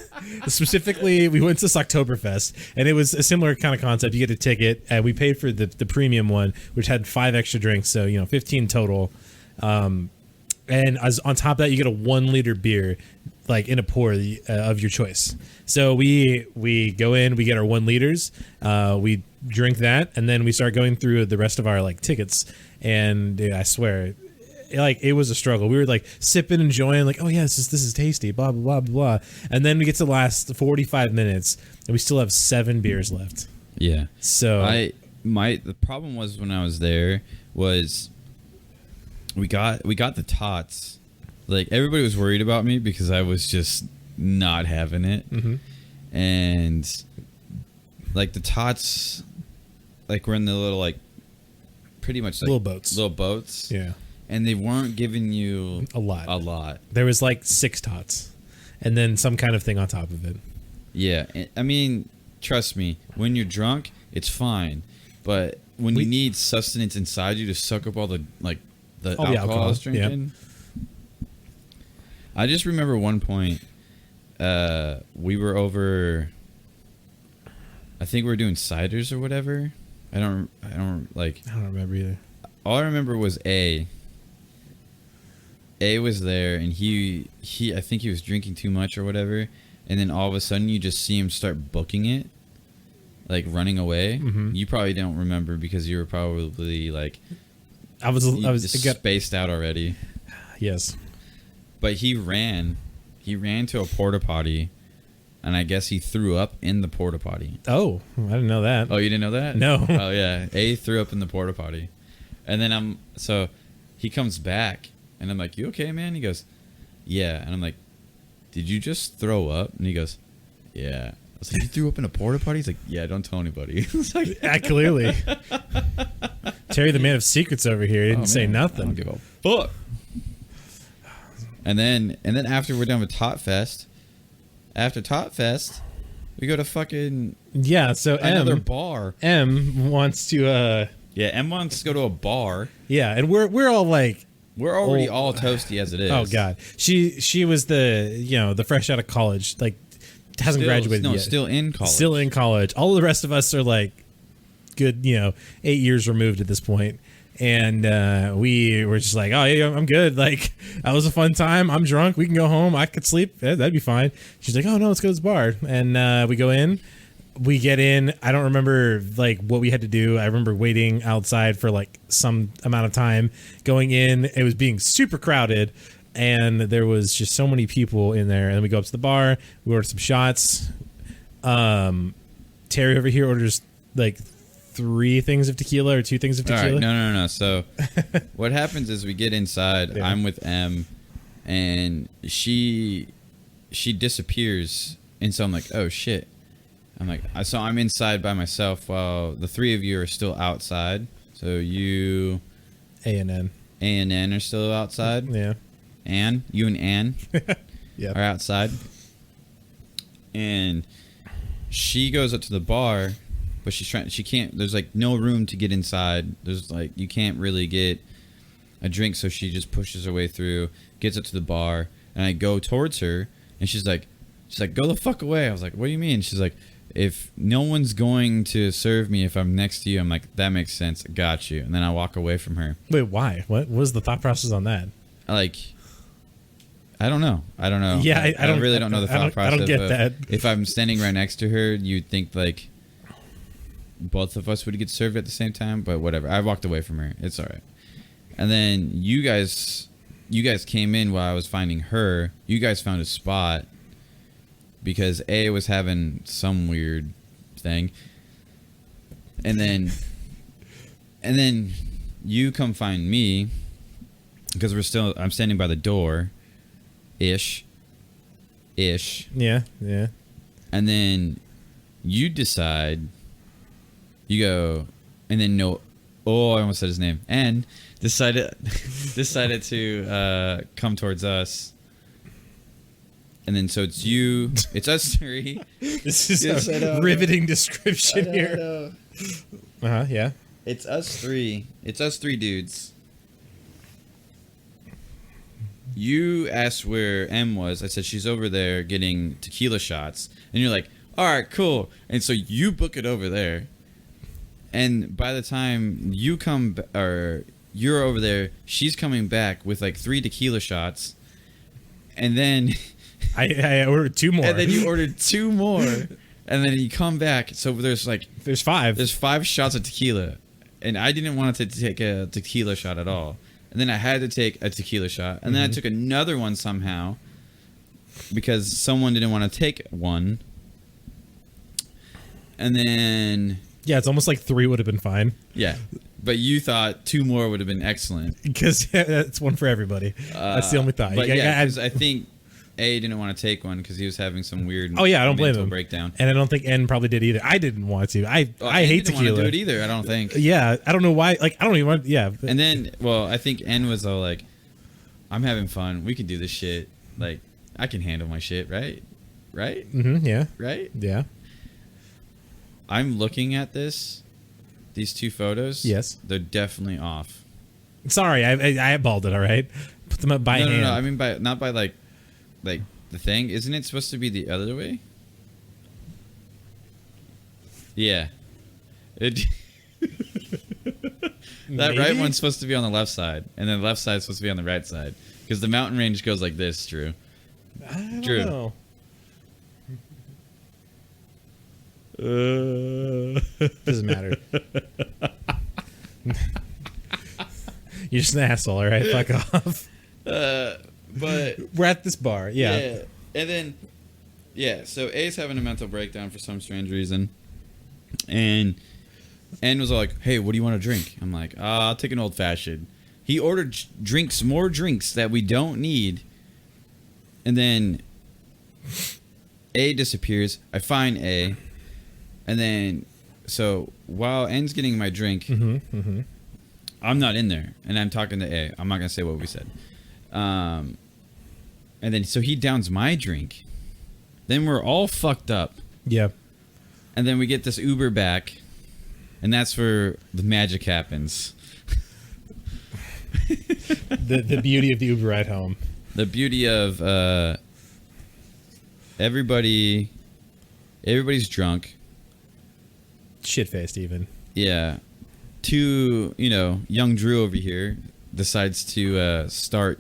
specifically we went to Oktoberfest, and it was a similar kind of concept. You get a ticket, and we paid for the premium one, which had 5 extra drinks, so 15 total. And as on top of that, you get a 1 liter beer, like in a pour of your choice. So we go in, we get our 1 liters, we drink that, and then we start going through the rest of our like tickets. And dude, I swear, it was a struggle. We were like sipping, enjoying, like, oh yeah, this is tasty, blah blah blah blah. And then we get to the last 45 minutes, and we still have 7 beers left. Yeah. So The problem was when I was there was we got the tots. Like everybody was worried about me because I was just not having it. Mhm. And like the tots, like we're in the little like pretty much like Little boats. yeah, Yeah, and they weren't giving you a lot. There was like 6 tots, and then some kind of thing on top of it. Yeah, I mean, trust me, when you're drunk, it's fine, but when you need sustenance inside you to suck up all the alcohol I was drinking. I just remember one point, we were over. I think we were doing ciders or whatever. I don't I don't remember either. All I remember was A was there, and he I think he was drinking too much or whatever, and then all of a sudden you just see him start booking it, like running away. Mhm. You probably don't remember because you were probably like I was spaced out already. yes. But he ran to a porta potty, and I guess he threw up in the porta potty. Oh, I didn't know that. Oh, you didn't know that? No. Oh yeah, A threw up in the porta potty, and then so he comes back, and I'm like, "You okay, man?" He goes, "Yeah," and I'm like, "Did you just throw up?" And he goes, "Yeah." I was like, "You threw up in a porta potty?" He's like, "Yeah, don't tell anybody." I was like, Clearly. Terry, the man of secrets over here, didn't "Oh, say man, nothing. I don't give a fuck. And then after we're done with Tot Fest, we go to fucking Yeah, so another bar. M wants to Yeah, M wants to go to a bar. yeah, and we're all like, We're already all toasty as it is. oh god. She was the fresh out of college, like hasn't graduated yet. Still in college. Still in college. All the rest of us are like good, 8 years removed at this point. And we were just like, oh, yeah, I'm good. Like, that was a fun time. I'm drunk. We can go home. I could sleep. Yeah, that'd be fine. She's like, oh, no, let's go to this bar. And we go in. We get in. I don't remember, like, what we had to do. I remember waiting outside for, like, some amount of time. Going in, it was being super crowded. And there was just so many people in there. And then we go up to the bar. We order some shots. Terry over here orders, like, 3 things of tequila or 2 things of tequila. All right, no. So what happens is we get inside. Yeah. I'm with M, and she disappears, and so I'm like, oh shit. I'm like, so I'm inside by myself while the 3 of you are still outside. So you, A and N are still outside. Yeah. You and Ann Yep. are outside, and she goes up to the bar. But she can't, there's like no room to get inside. There's like, you can't really get a drink. So she just pushes her way through, gets up to the bar, and I go towards her, and she's like, go the fuck away. I was like, what do you mean? She's like, if no one's going to serve me if I'm next to you, I'm like, that makes sense. Got you. And then I walk away from her. Wait, why? What was the thought process on that? Like, I don't know. Yeah, I don't really don't know the thought process. I don't get that. If I'm standing right next to her, you'd think like both of us would get served at the same time, but whatever. I walked away from her. It's all right. And then you guys came in while I was finding her. You guys found a spot because A was having some weird thing. And then you come find me because I'm standing by the door ish. Yeah. And then you decide. You go, and then I almost said his name. And decided to come towards us. And then so it's you, it's us 3. This is Yes, I know. a riveting description here. Yeah. It's us 3. It's us 3 dudes. You asked where M was. I said she's over there getting tequila shots. And you're like, all right, cool. And so you book it over there. And by the time you you're over there, she's coming back with like 3 tequila shots, and then I ordered 2 more. And then you ordered 2 more, and then you come back. So there's 5. There's 5 shots of tequila, and I didn't want to take a tequila shot at all. And then I had to take a tequila shot, and then I took another one somehow because someone didn't want to take one, and then. Yeah, it's almost like 3 would have been fine. Yeah, but you thought 2 more would have been excellent. Because it's one for everybody. That's the only thought. But yeah, 'cause I think A didn't want to take one because he was having some weird. Oh yeah, I don't blame mental him. breakdown. And I don't think N probably did either. I didn't want to. I hate didn't tequila. Want to do it either. I don't think. Yeah, I don't know why. Like I don't even want. Yeah. And then, well, I think N was all like, "I'm having fun. We can do this shit. Like, I can handle my shit, right? Right? Yeah. Right? Yeah. I'm looking at these 2 photos. Yes. They're definitely off. Sorry, I eyeballed it. All right. Put them up by hand. No. I mean not by like the thing. Isn't it supposed to be the other way? Yeah. It. That right Maybe? one's supposed to be on the left side, and then the left side's supposed to be on the right side. Because the mountain range goes like this, Drew. I don't Drew. know. Doesn't matter. You're just an asshole, all right? Fuck off. But We're at this bar, yeah. And then, so A's having a mental breakdown for some strange reason. And N was like, hey, what do you want to drink? I'm like, I'll take an old fashioned. He ordered more drinks that we don't need. And then A disappears. I find A. And then, so while N's getting my drink, I'm not in there. And I'm talking to A. I'm not going to say what we said. And then, so he downs my drink. Then we're all fucked up. Yeah. And then we get this Uber back. And that's where the magic happens. The beauty of the Uber ride home. The beauty of everybody's drunk. Shit-faced even. Yeah. Young Drew over here decides to start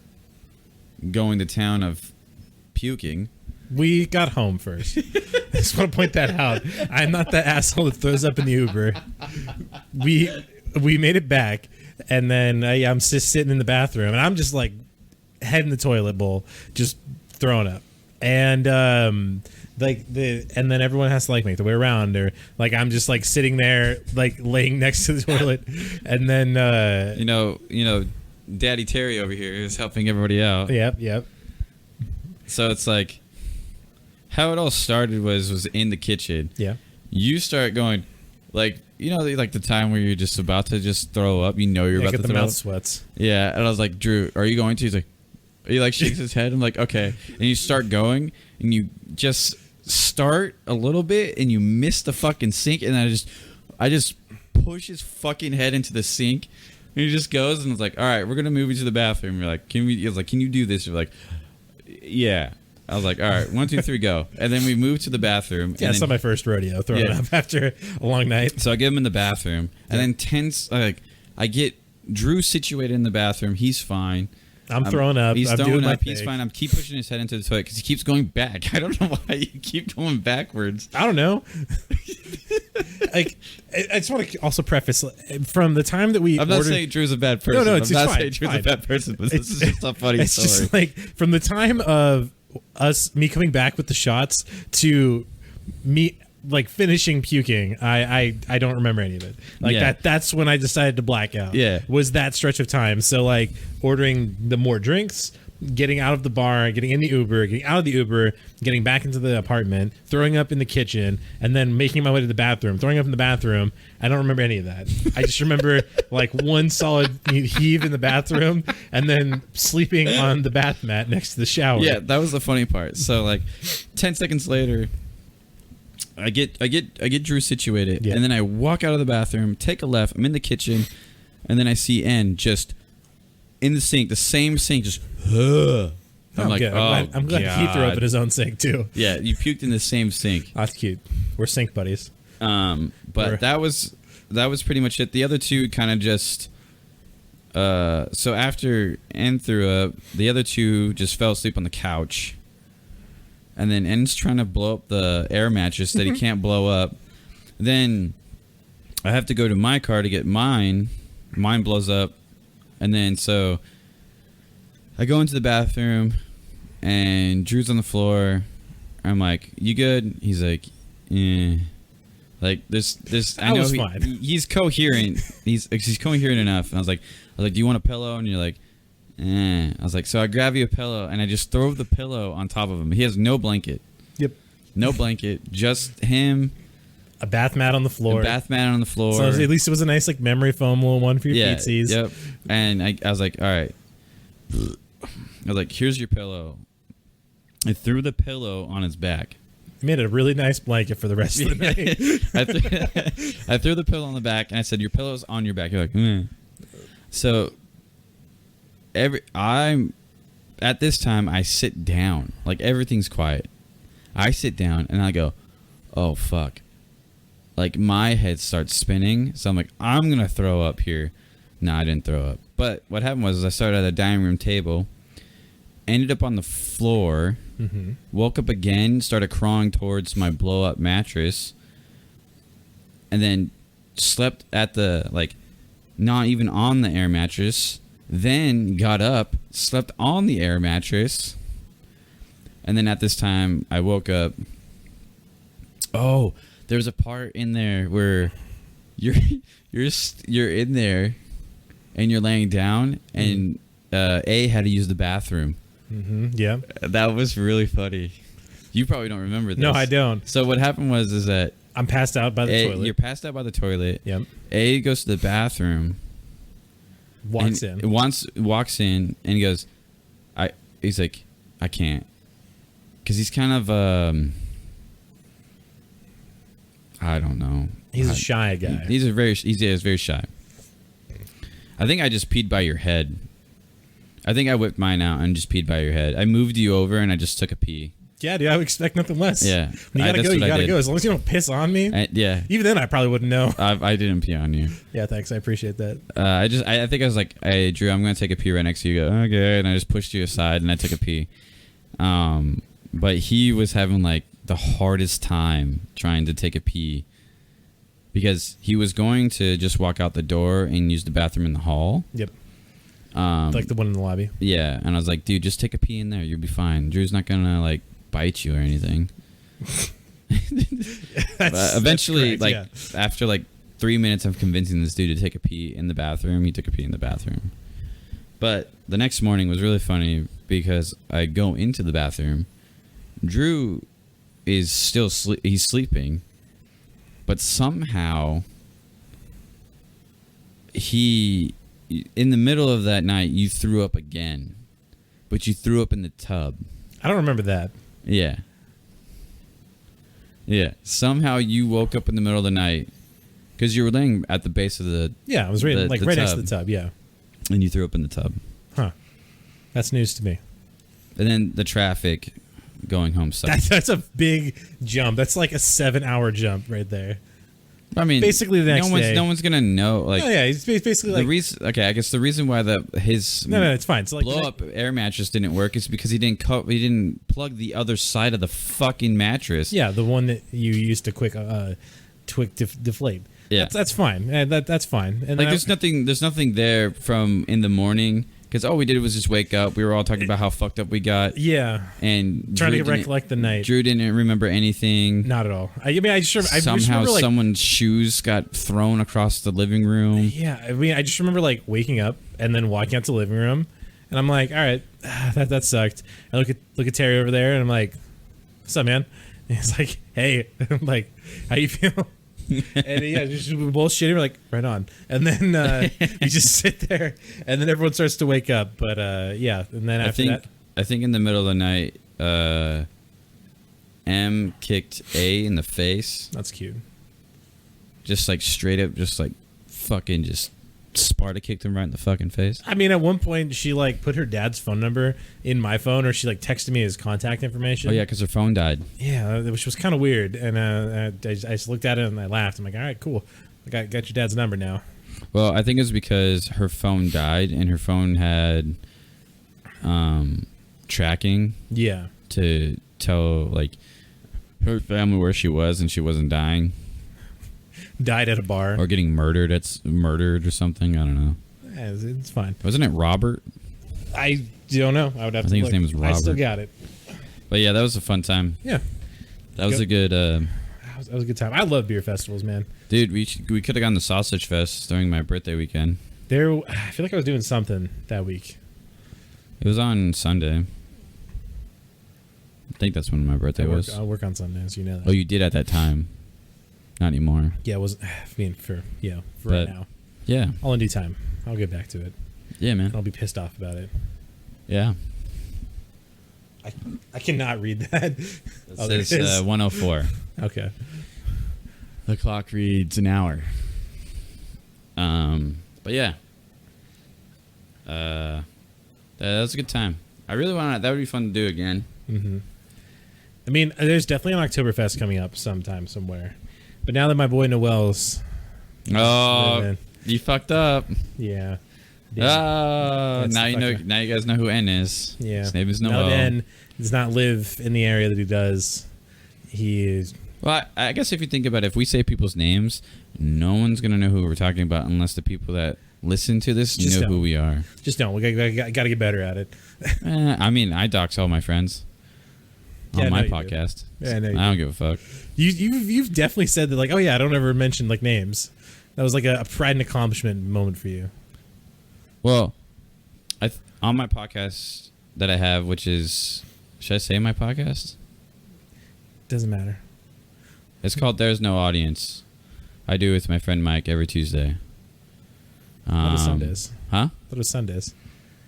going to town of puking. We got home first. I just want to point that out. I'm not that asshole that throws up in the Uber. We made it back, and then I'm just sitting in the bathroom, and I'm just like head in the toilet bowl, just throwing up, and and then everyone has to like make the way around, or like I'm just like sitting there like laying next to the toilet, and then Daddy Terry over here is helping everybody out. Yep. So it's like how it all started was in the kitchen. Yeah. You start going like the time where you're just about to just throw up. You're about get to the throw mouth up. sweats. Yeah, and I was like, Drew, are you going to? He's like, he like shakes his head. I'm like, okay. And you start going, and you just start a little bit, and you miss the fucking sink, and I just push his fucking head into the sink, and he just goes, and it's like, all right, we're gonna move you to the bathroom. You're like, can you do this? You're like, yeah. I was like, all right, 1, 2, 3, go. And then we moved to the bathroom. Yeah, it's not my first rodeo throwing up after a long night. So I get him in the bathroom, and then I get Drew situated in the bathroom. He's fine. I'm throwing up. He's I'm throwing doing my up. He's thing. fine. I'm keep pushing his head into the toilet because he keeps going back. I don't know why you keep going backwards. I don't know. Like, I just want to also preface from the time that we I'm not saying Drew's a bad person. No, it's I'm not fine, saying Drew's fine. a bad person, but this is just a funny it's story. just like from the time of me coming back with the shots to me like finishing puking. I don't remember any of it. Like that's when I decided to black out. Yeah. Was that stretch of time. So like ordering the more drinks, getting out of the bar, getting in the Uber, getting out of the Uber, getting back into the apartment, throwing up in the kitchen, and then making my way to the bathroom, throwing up in the bathroom. I don't remember any of that. I just remember like one solid heave in the bathroom and then sleeping on the bath mat next to the shower. Yeah, that was the funny part. So like 10 seconds later, I get Drew situated, and then I walk out of the bathroom, take a left, I'm in the kitchen, and then I see N just in the sink, the same sink, just I'm like, good. I'm glad he threw up in his own sink too. Yeah, you puked in the same sink. That's cute. We're sink buddies. But that was pretty much it. The other two kind of just so after N threw up, the other two just fell asleep on the couch. And then N's trying to blow up the air mattress that he can't blow up. Then I have to go to my car to get mine. Mine blows up. And then so I go into the bathroom and Drew's on the floor. I'm like, "You good?" He's like, "Eh." Like this I know fine. He's coherent. He's coherent enough. And I was like, "Do you want a pillow?" And you're like, I was like, so I grab you a pillow and I just throw the pillow on top of him. He has no blanket. Yep. No blanket. Just him. A bath mat on the floor. So at least it was a nice like memory foam little one for your feetsies. Yep. And I was like, all right. I was like, here's your pillow. I threw the pillow on his back. You made a really nice blanket for the rest of the night. I threw the pillow on the back and I said, your pillow's on your back. You're like, So I'm at this time I sit down, like everything's quiet. I sit down and I go, oh fuck, like my head starts spinning. So I'm like, I'm gonna throw up here. No, I didn't throw up. But what happened was I started at a dining room table, ended up on the floor, woke up again, started crawling towards my blow up mattress, and then slept at the, like, not even on the air mattress, then got up, slept on the air mattress, and then at this time I woke up. Oh, there's a part in there where you're in there and you're laying down and A had to use the bathroom. Yeah. That was really funny. You probably don't remember this. No, I don't. So what happened was is that I'm passed out by the toilet. You're passed out by the toilet. Yep. A goes to the bathroom. Walks in and he goes, he's like, I can't. Because he's kind of, I don't know. He's a shy guy. He's very shy. I think I just peed by your head. I think I whipped mine out and just peed by your head. I moved you over and I just took a pee. Yeah, dude, I would expect nothing less. Yeah. When you gotta go. As long as you don't piss on me. Yeah. Even then, I probably wouldn't know. I didn't pee on you. Yeah, thanks. I appreciate that. I think I was like, hey, Drew, I'm going to take a pee right next to you. You go, okay. And I just pushed you aside and I took a pee. But he was having like the hardest time trying to take a pee because he was going to just walk out the door and use the bathroom in the hall. Yep. Like the one in the lobby. Yeah. And I was like, dude, just take a pee in there. You'll be fine. Drew's not going to like bite you or anything. Eventually, after like 3 minutes of convincing this dude to take a pee in the bathroom, he took a pee in the bathroom. But the next morning was really funny because I go into the bathroom. Drew is still he's sleeping, but somehow in the middle of that night, you threw up again, but you threw up in the tub. I don't remember that. Yeah. Yeah. Somehow you woke up in the middle of the night because you were laying at the base of the... Yeah, I was right next to the tub, yeah. And you threw up in the tub. Huh. That's news to me. And then the traffic going home sucks. That's a big jump. That's like a 7-hour jump right there. I mean, basically the next day. No one's gonna know. Like, oh, yeah, he's basically the reason. Okay, I guess the reason why his it's fine. So like blow up air mattress didn't work is because he didn't plug the other side of the fucking mattress. Yeah, the one that you used to quick deflate. Yeah, that's fine. And that's fine. And like, there's nothing there from in the morning. Because all we did was just wake up. We were all talking about how fucked up we got. Yeah. And trying to recollect the night. Drew didn't remember anything. Not at all. I just somehow remember, like, someone's shoes got thrown across the living room. Yeah. I mean, I just remember like waking up and then walking out to the living room, and I'm like, all right, that sucked. I look at Terry over there, and I'm like, what's up, man? And he's like, hey. I'm like, how you feel? And yeah, we both shitty. We're like, right on. And then we just sit there, and then everyone starts to wake up. But yeah, and then I think in the middle of the night, M kicked A in the face. That's cute. Just like straight up, just like fucking just Sparta kicked him right in the fucking face. I mean, at one point she like put her dad's phone number in my phone, or she like texted me his contact information. Oh yeah, because her phone died. Yeah, which was kind of weird, and I just looked at it and I laughed. I'm like, all right, cool. I got your dad's number now. Well, I think it's because her phone died and her phone had tracking. Yeah. To tell like her family where she was and she wasn't dying. Died at a bar. Or getting murdered or something. I don't know. Yeah, it's fine. Wasn't it Robert? I don't know. I would have to think look. His name was Robert. I still got it. But yeah, that was a fun time. Yeah. That was a good... that was a good time. I love beer festivals, man. Dude, we could have gone to Sausage Fest during my birthday weekend. I feel like I was doing something that week. It was on Sunday. I think that's when my birthday was. I'll work on Sundays, you know that. Oh, you did at that time. Not anymore. Yeah, it was. I mean, for right now. Yeah. All in due time. I'll get back to it. Yeah, man. I'll be pissed off about it. Yeah. I cannot read that. It says 104. Okay. The clock reads an hour. But yeah. That was a good time. I really want that would be fun to do again. Mm-hmm. I mean, there's definitely an Oktoberfest coming up sometime somewhere. But now that my boy Noel's... Oh, You fucked up. Yeah. Now That's you know. fucking- Now you guys know who N is. Yeah. His name is Now Noel. Ben does not live in the area that he does. He is. Well, I guess if you think about it, if we say people's names, no one's gonna know who we're talking about unless the people that listen to this Just know don't. who we are. Just don't. We got to get better at it. I mean, I dox all my friends Yeah, I on my know you do. podcast. Yeah, I know you I don't do. give a fuck. You've definitely said that, like, oh yeah, I don't ever mention like names. That was like a pride and accomplishment moment for you. Well, on my podcast that I have, which is, should I say my podcast? Doesn't matter. It's called There's No Audience. I do it with my friend Mike every Tuesday. What are Sundays? Huh? What are Sundays?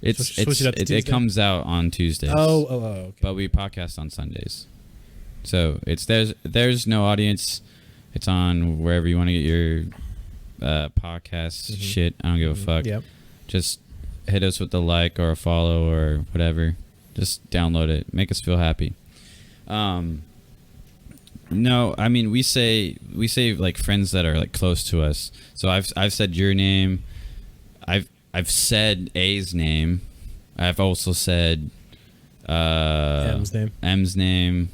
It's Switch it up to it Tuesday? comes out on Tuesdays. Oh, okay. But we podcast on Sundays. So it's there's no audience. It's on wherever you want to get your podcast shit. I don't give a fuck. Yep. Just hit us with a like or a follow or whatever. Just download it. Make us feel happy. No, I mean we say like friends that are like close to us. So I've said your name. I've said A's name. I've also said M's name. M's name.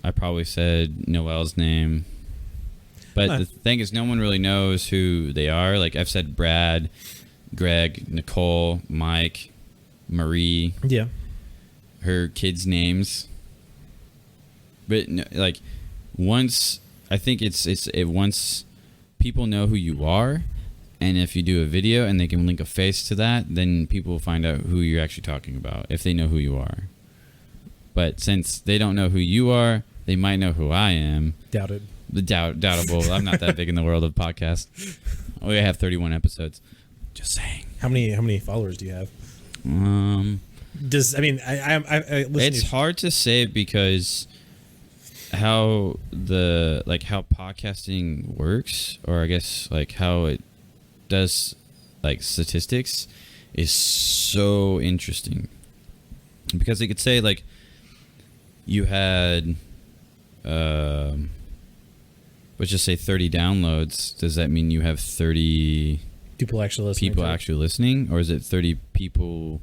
I probably said Noel's name. But Huh. the thing is, no one really knows who they are. Like, I've said Brad, Greg, Nicole, Mike, Marie, Yeah. her kids' names. But, like, once, I think once people know who you are, and if you do a video and they can link a face to that, then people will find out who you're actually talking about, if they know who you are. But since they don't know who you are, they might know who I am. Doubt it. Doubtable. I'm not that big in the world of podcasts. We have 31 episodes. Just saying. How many followers do you have? Does I mean I listen It's to hard to say because how podcasting works, or I guess like how it does like statistics, is so interesting. Because they could say like you had let's just say 30 downloads. Does that mean you have 30 people actually listening. people to it. actually listening, or is it 30 people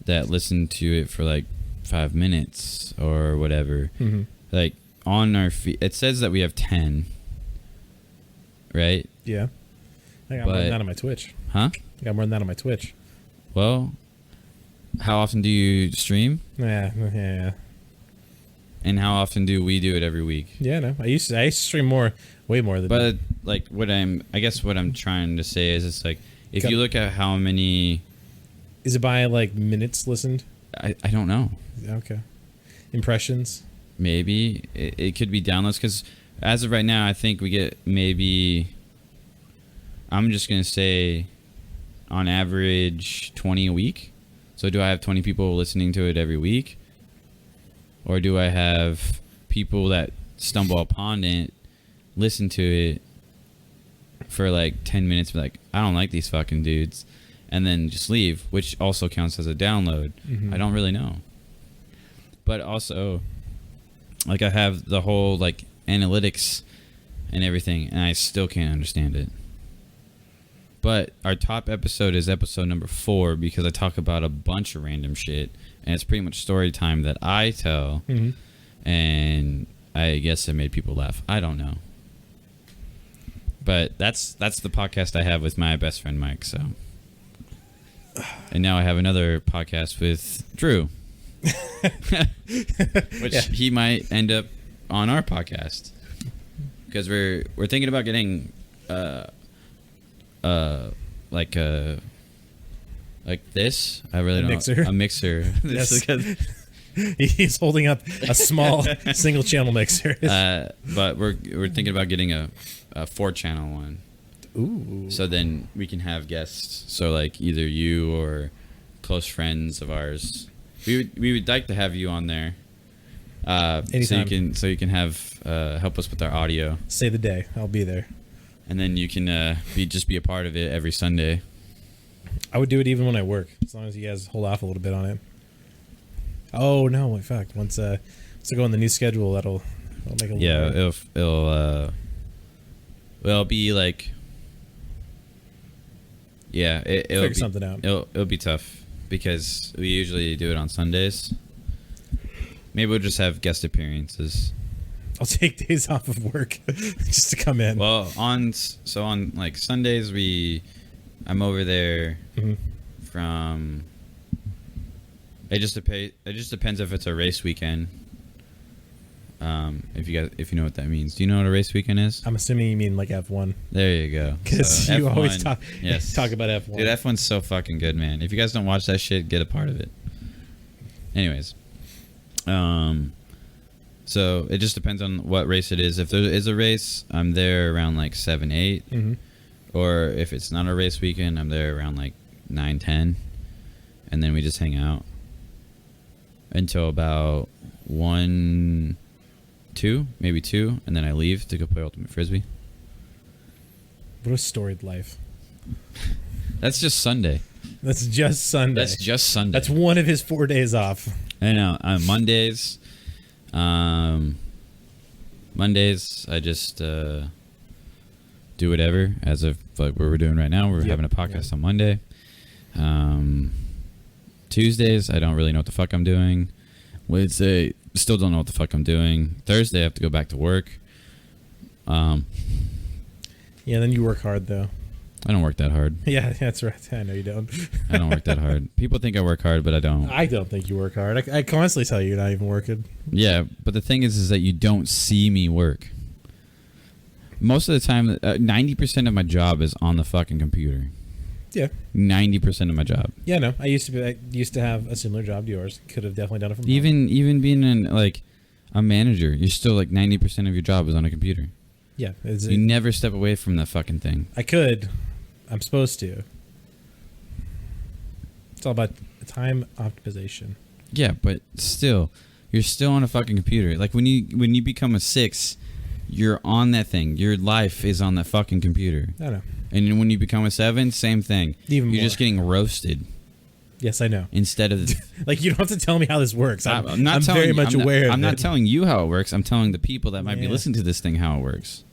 that listen to it for like 5 minutes or whatever? Mhm. Like on our feed, it says that we have 10, right? Yeah. I got more than But- that on my Twitch. Huh? I got more than that on my Twitch. Well, how often do you stream, Yeah. and how often do we do it every week? Yeah, no. I used to stream way more than But like what I'm trying to say is, it's like if Got- you look at how many, Is it by like minutes listened? I don't know. Okay. Impressions? Maybe it could be downloads, because as of right now, I think we get maybe, I'm just gonna say, on average 20 a week. So do I have 20 people listening to it every week, or do I have people that stumble upon it, listen to it for like 10 minutes, be like, I don't like these fucking dudes, and then just leave, which also counts as a download? Mhm. I don't really know. But also, like, I have the whole like analytics and everything, and I still can't understand it. But our top episode is episode number 4, because I talk about a bunch of random shit, and it's pretty much story time that I tell, Mhm. and I guess it made people laugh. I don't know. But that's the podcast I have with my best friend Mike. So, and now I have another podcast with Drew, which Yeah. he might end up on our podcast, because we're thinking about getting like this. I really A don't mixer? a mixer. This is Yes. because- He's holding up a small single channel mixer. but we're thinking about getting a 4-channel one. Ooh. So then we can have guests. So like either you or close friends of ours. We would like to have you on there. Anytime. So you can have help us with our audio, Say the day. I'll be there. and then you can just be a part of it every Sunday. I would do it even when I work, as long as you guys hold off a little bit on it. Oh no! In fact, once I go on the new schedule, that'll make a Yeah, little. it'll be like Yeah, it'll Figure be, something out. It'll be tough because we usually do it on Sundays. Maybe we'll just have guest appearances. I'll take days off of work just to come in. Well, on like Sundays I'm over there Mhm. from. It just depends if it's a race weekend. If you know what that means. Do you know what a race weekend is? I'm assuming you mean like F1. There you go. Because So, you F1, always talk yes. about F1. Dude, F1's so fucking good, man. If you guys don't watch that shit, get a part of it. Anyways, so it just depends on what race it is. If there is a race, I'm there around like 7, 8. Mm-hmm. Or if it's not a race weekend, I'm there around like 9, 10. And then we just hang out until about 1, 2, maybe 2, and then I leave to go play Ultimate Frisbee. What a storied life. That's just Sunday. That's just Sunday. That's just Sunday. That's one of his 4 days off. I know. Mondays, I just do whatever. As of like what we're doing right now, we're having a podcast on Monday. Tuesdays, I don't really know what the fuck I'm doing. Wednesday, still don't know what the fuck I'm doing. Thursday, I have to go back to work. Yeah, then you work hard though. I don't work that hard. Yeah, that's right. I know you don't. I don't work that hard. People think I work hard, but I don't. I don't think you work hard. I constantly tell you you're not even working. Yeah, but the thing is that you don't see me work. Most of the time, 90% of my job is on the fucking computer. Yeah. 90% of my job. Yeah, no. I used to have a similar job to yours. Could have definitely done it from home. Even being like a manager, you're still like 90% of your job is on a computer. Yeah. You never step away from that fucking thing. I could. I'm supposed to. It's all about time optimization. Yeah, but still, you're still on a fucking computer. Like when you become a 6, you're on that thing. Your life is on that fucking computer. I know. And then when you become a 7, same thing. Even you're more. just getting roasted Yes, I know. instead of. Like, you don't have to tell me how this works. I'm not telling very you- much aware of it. I'm not telling you how it works. I'm telling the people that might be Yeah. listening to this thing how it works.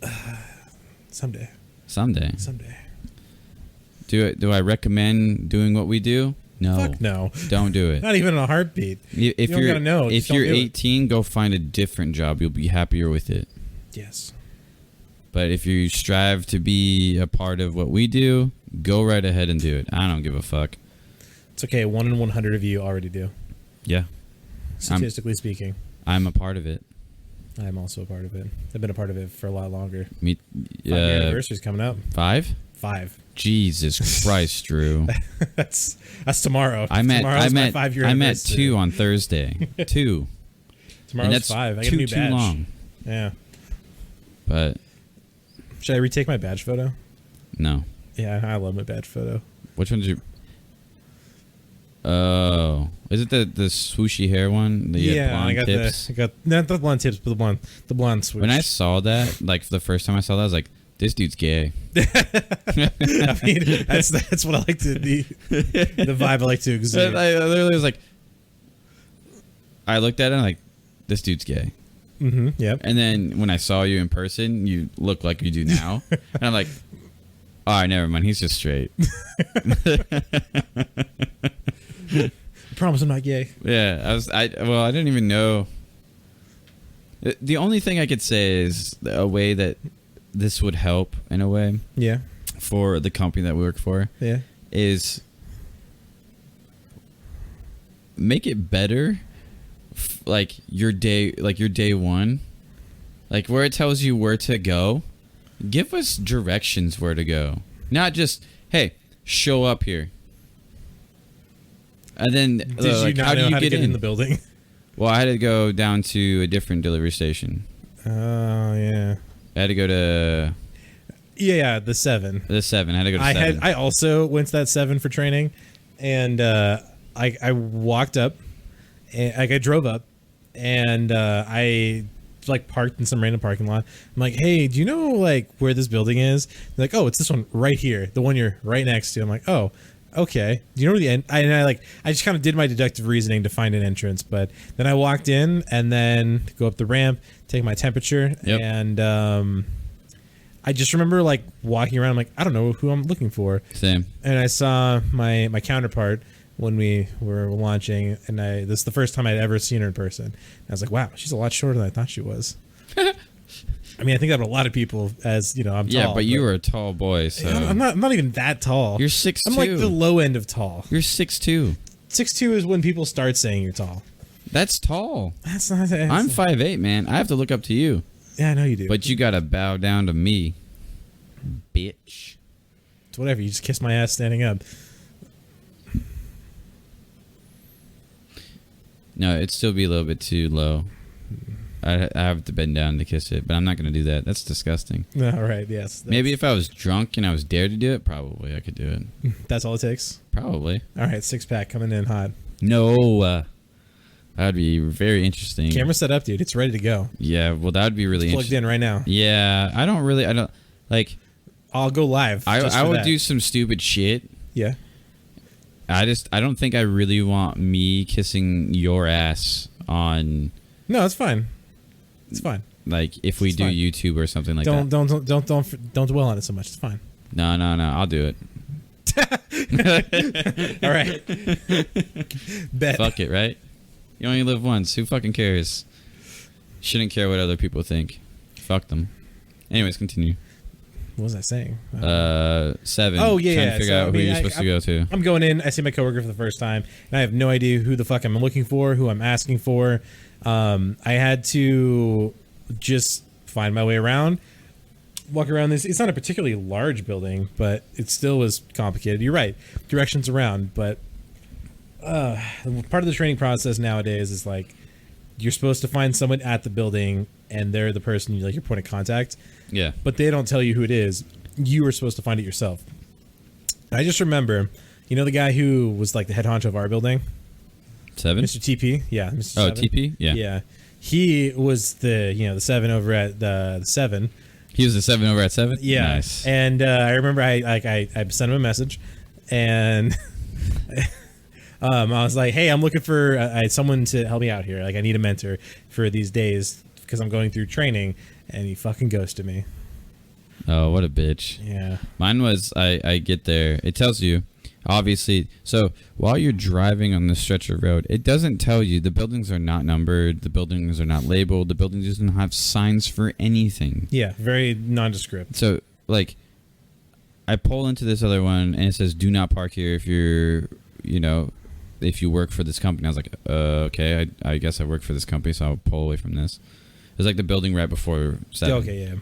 Someday. Someday. Someday. Do I recommend doing what we do? No. Fuck no. Don't do it. Not even in a heartbeat. If You don't gotta know. If Just don't you're do it. 18, go find a different job. You'll be happier with it. Yes. But if you strive to be a part of what we do, go right ahead and do it. I don't give a fuck. It's okay. 1 in 100 of you already do. Yeah. Statistically speaking. I'm a part of it. I'm also a part of it. I've been a part of it for a lot longer. Me, 5-year anniversary's coming up. 5? 5. Jesus Christ, Drew. That's tomorrow. I met Tomorrow's my 5-year I met anniversary. 2 on Thursday. 2. Tomorrow's And that's 5. I get a new too badge. long. Yeah. But Should I retake my badge photo? no. Yeah, I love my badge photo. Which one did you? Oh, is it the swooshy hair one? The blonde I got tips? I got not the blonde tips, but the blonde swoosh. When I saw that, like the first time I saw that, I was like, "This dude's gay." I mean, that's what I like to the vibe I like to exude. I literally was like, I looked at it and I'm like, "This dude's gay." Mm-hmm. Yep. And then when I saw you in person, you look like you do now, and I'm like, "All right, never mind. He's just straight." I promise I'm not gay. Yeah, I didn't even know. The only thing I could say is a way that this would help in a way Yeah. for the company that we work for Yeah. is make it better, like your day one, like where it tells you where to go. Give us directions where to go, not just hey, show up here. And then Did you like, not how know do you how get to get in the building? Well, I had to go down to a different delivery station. Oh yeah. I had to go to Yeah, the 7. the 7. I had to go to 7. I also went to that 7 for training, and I walked up, and I drove up, and I like parked in some random parking lot. I'm like, hey, do you know like where this building is? They're like, oh, it's this one right here, the one you're right next to. I'm like, oh, okay. Do you know where the end? I just kind of did my deductive reasoning to find an entrance, but then I walked in and then go up the ramp, take my temperature, Yep. and I just remember like walking around. I'm like, I don't know who I'm looking for. Same. And I saw my counterpart when we were launching, and this is the first time I'd ever seen her in person. And I was like, wow, she's a lot shorter than I thought she was. I mean, I think that a lot of people, as you know, I'm tall. Yeah, but you were a tall boy, so I'm not even that tall. You're 6'2". I'm like the low end of tall. You're 6'2". 6'2" is when people start saying you're tall. That's tall. That's not. I'm 5'8", man. I have to look up to you. Yeah, I know you do. But you gotta bow down to me, bitch. It's whatever. You just kiss my ass standing up. No, it'd still be a little bit too low. I have to bend down to kiss it, but I'm not gonna do that. That's disgusting. All right. Yes. Maybe if I was drunk and I was dared to do it, probably I could do it. That's all it takes. Probably. All right. 6-pack coming in hot. No. That'd be very interesting. Camera set up, dude. It's ready to go. Yeah, well, that would be really It's plugged interesting. in right now. Yeah, I don't like. I'll go live. I would do some stupid shit. Yeah. I don't think I really want me kissing your ass on. No, it's fine. It's fine. Like if we It's do fine. YouTube or something like Don't that. don't dwell on it so much. It's fine. No, I'll do it. All right. Bet. Fuck it, right? You only live once. Who fucking cares? Shouldn't care what other people think. Fuck them. Anyways, continue. What was I saying? 7. Oh, yeah, Trying yeah. to figure So, out I who mean, you're supposed to go to. I'm going in. I see my coworker for the first time, and I have no idea who the fuck I'm looking for, who I'm asking for. I had to just find my way around, walk around this. It's not a particularly large building, but it still was complicated. You're right. Directions around, but part of the training process nowadays is like you're supposed to find someone at the building, and they're the person your point of contact. Yeah. But they don't tell you who it is. You were supposed to find it yourself. And I just remember, the guy who was like the head honcho of our building, 7? Mr. TP. Yeah, Mr. Oh, 7. TP? Yeah. Yeah, he was the 7 over at the 7. He was the 7 over at 7? Yeah, Nice. and I remember I sent him a message, and I was like, hey, I'm looking for someone to help me out here. Like, I need a mentor for these days because I'm going through training, and he fucking ghosted me. Oh, what a bitch. Yeah. Mine was, I get there. It tells you, obviously. So while you're driving on this stretch of road, it doesn't tell you. The buildings are not numbered. The buildings are not labeled. The buildings doesn't have signs for anything. Yeah, very nondescript. So, like, I pull into this other one, and it says, do not park here if you're, if you work for this company. I was like, okay, I guess I work for this company, so I'll pull away from this. It was like the building right before 7. Okay, yeah.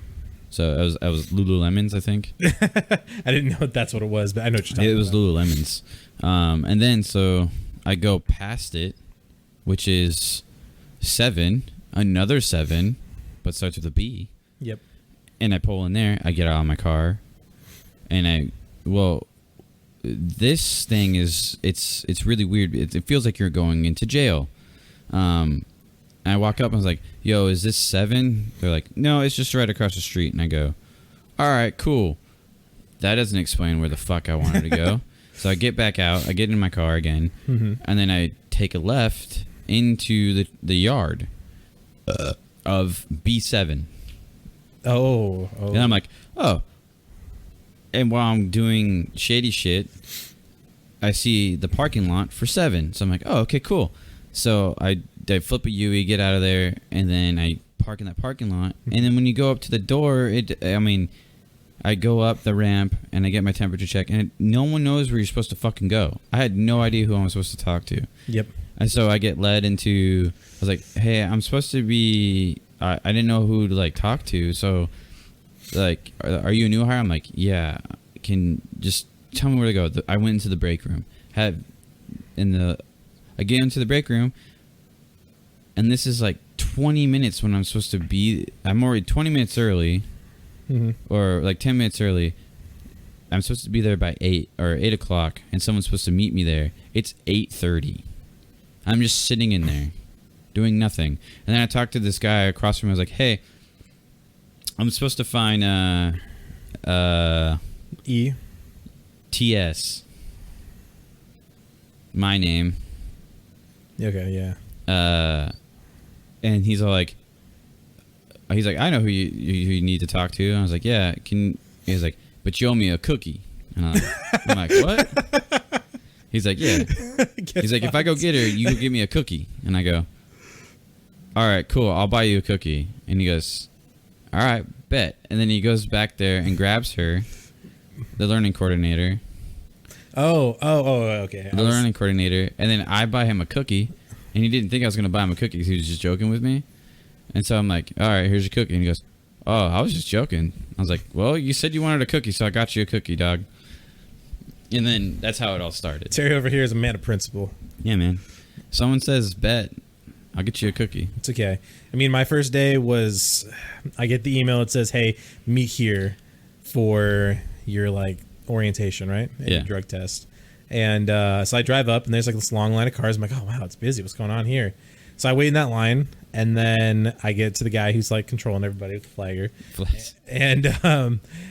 So I was Lululemons, I think. I didn't know that's what it was, but I know what you're talking about. It was Lululemons. And then so I go past it, which is 7, another 7, but starts with a B. Yep. And I pull in there. I get out of my car, and this thing is it's really weird. It feels like you're going into jail. And I walk up and I was like, yo, is this 7? They're like, no, it's just right across the street. And I go, all right, cool. That doesn't explain where the fuck I wanted to go. So I get back out. I get in my car again. Mm-hmm. And then I take a left into the yard of B7. Oh. And I'm like, oh. And while I'm doing shady shit, I see the parking lot for 7. So I'm like, oh, okay, cool. So I flip a UE, get out of there, and then I park in that parking lot. And then when you go up to the door, I go up the ramp and I get my temperature check, and no one knows where you're supposed to fucking go. I had no idea who I'm supposed to talk to. Yep. And so I get led into. I was like, hey, I'm supposed to be. I didn't know who to talk to. So, are you a new hire? I'm like, yeah. Can just tell me where to go. I went into the break room. I get into the break room, and this is 20 minutes when I'm supposed to be. I'm already 20 minutes early, or 10 minutes early. I'm supposed to be there by 8 or 8 o'clock, and someone's supposed to meet me there. It's 8:30. I'm just sitting in there, doing nothing. And then I talked to this guy across from me. I was like, hey, I'm supposed to find E. TS. My name. Okay, yeah. And he's all like, he's like, I know who you need to talk to. And I was like, yeah. He's like, but you owe me a cookie. And I'm like, what? He's like, yeah. He's like, if I go get her, you go give me a cookie. And I go, all right, cool. I'll buy you a cookie. And he goes, all right, bet. And then he goes back there and grabs her, the learning coordinator. Oh, okay. The learning coordinator. And then I buy him a cookie. And he didn't think I was going to buy him a cookie because he was just joking with me. And so I'm like, all right, here's your cookie. And he goes, oh, I was just joking. I was like, well, you said you wanted a cookie, so I got you a cookie, dog. And then that's how it all started. Terry over here is a man of principle. Yeah, man. Someone says, bet, I'll get you a cookie. It's okay. I mean, my first day was, I get the email. It says, hey, meet here for your, like, orientation, right? And Yeah. your drug test. And so I drive up, and there's, like, this long line of cars. I'm like, oh, wow, it's busy. What's going on here? So I wait in that line, and then I get to the guy who's, like, controlling everybody with the flagger. And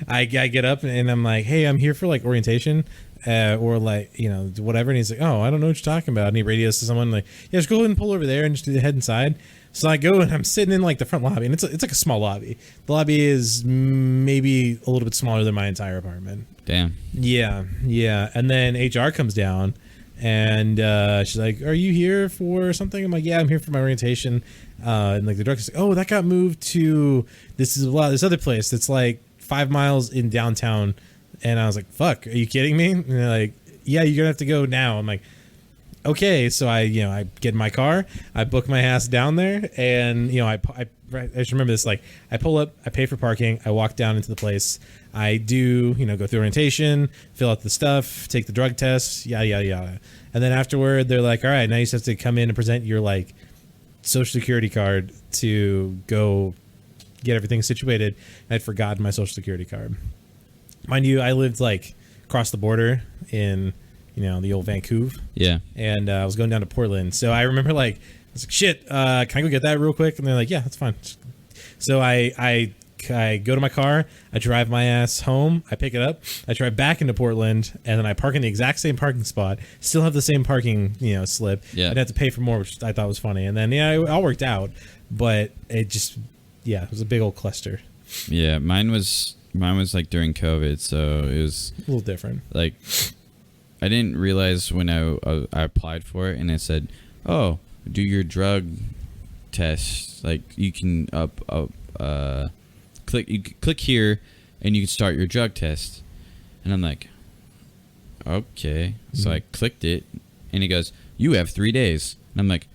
I get up, and I'm like, hey, I'm here for, like, orientation. Or like, you know, whatever. And he's like, oh, I don't know what you're talking about. And he radios to someone like, yeah, just go ahead and pull over there and just head inside. So I go, and I'm sitting in like the front lobby, and it's like a small lobby. The lobby is maybe a little bit smaller than my entire apartment. Damn. Yeah. And then HR comes down, and she's like, are you here for something? I'm like, yeah, I'm here for my orientation. And like the director's like, oh, that got moved to this other place that's like 5 miles in downtown. And I was like, fuck, are you kidding me? And they're like, yeah, you're going to have to go now. I'm like, okay. So I get in my car, I book my ass down there. And, I just remember this, like, I pull up, I pay for parking, I walk down into the place. I do, go through orientation, fill out the stuff, take the drug test, yada, yada, yada. And then afterward, they're like, all right, now you just have to come in and present your, like, social security card to go get everything situated. And I'd forgotten my social security card. Mind you, I lived like across the border in, the old Vancouver. Yeah. And I was going down to Portland. So I remember like, I was like, shit, can I go get that real quick? And they're like, yeah, that's fine. So I go to my car, I drive my ass home, I pick it up, I drive back into Portland, and then I park in the exact same parking spot, still have the same parking, slip. Yeah. I'd have to pay for more, which I thought was funny. And then, it all worked out, but it just, it was a big old cluster. Yeah, mine was like during COVID, so it was A little different. like I didn't realize when I applied for it, and it said, "Oh, do your drug test. Like you can click here, and you can start your drug test." And I'm like, okay. So I clicked it, and it goes, "You have 3 days." And I'm like,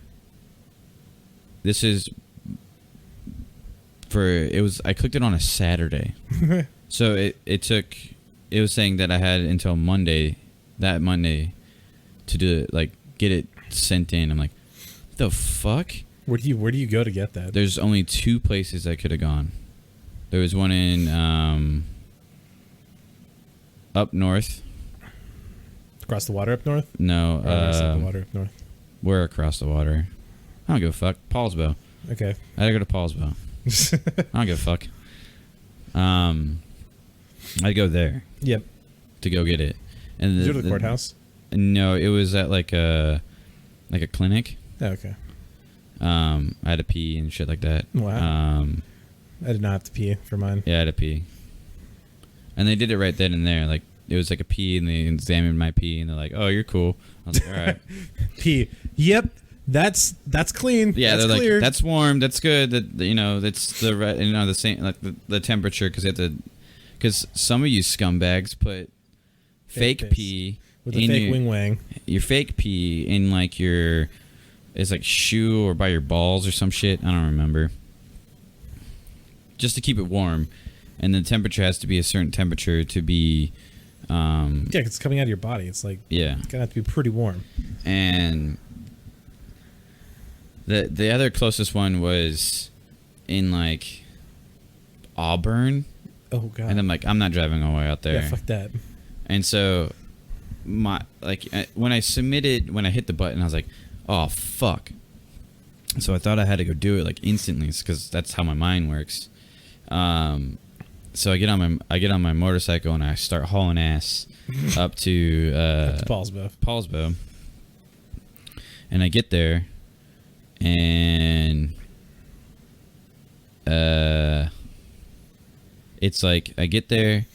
this is. I clicked it on a Saturday. So it was saying that I had until Monday to do it, like get it sent in. I'm like, the fuck? Where do you go to get that? There's only 2 places I could have gone. There was one in up north. Across the water up north? No, the water up north. we're across the water. I don't give a fuck. Paulsbo. Okay. I gotta go to Paulsbo. I don't give a fuck. I'd go there Yep. to go get it. And Did you go to the courthouse? No, it was at like a clinic. Oh, okay. I had to pee and shit like that. Wow. I did not have to pee for mine. Yeah, I had to pee. And they did it right then and there. Like it was like a pee, and they examined my pee, and they're like, "Oh, you're cool." I was like, "All right." Pee. Yep. That's clean. Yeah, that's they're clear. like, "That's warm. That's good." That that's the same, like the temperature, because some of you scumbags put fake piss. pee with a fake wing wang. Your fake pee in like it's like shoe or by your balls or some shit. I don't remember. Just to keep it warm, and the temperature has to be a certain temperature to be. Yeah, 'cause it's coming out of your body. It's like Yeah. it's gonna have to be pretty warm. And the other closest one was in like Auburn. Oh god. And I'm like, I'm not driving all the way out there. Yeah, fuck that. And so when I hit the button, I was like, oh fuck. So I thought I had to go do it like instantly, because that's how my mind works. So I get on my motorcycle, and I start hauling ass up to Paulsbo. And I get there, and it's like I get there.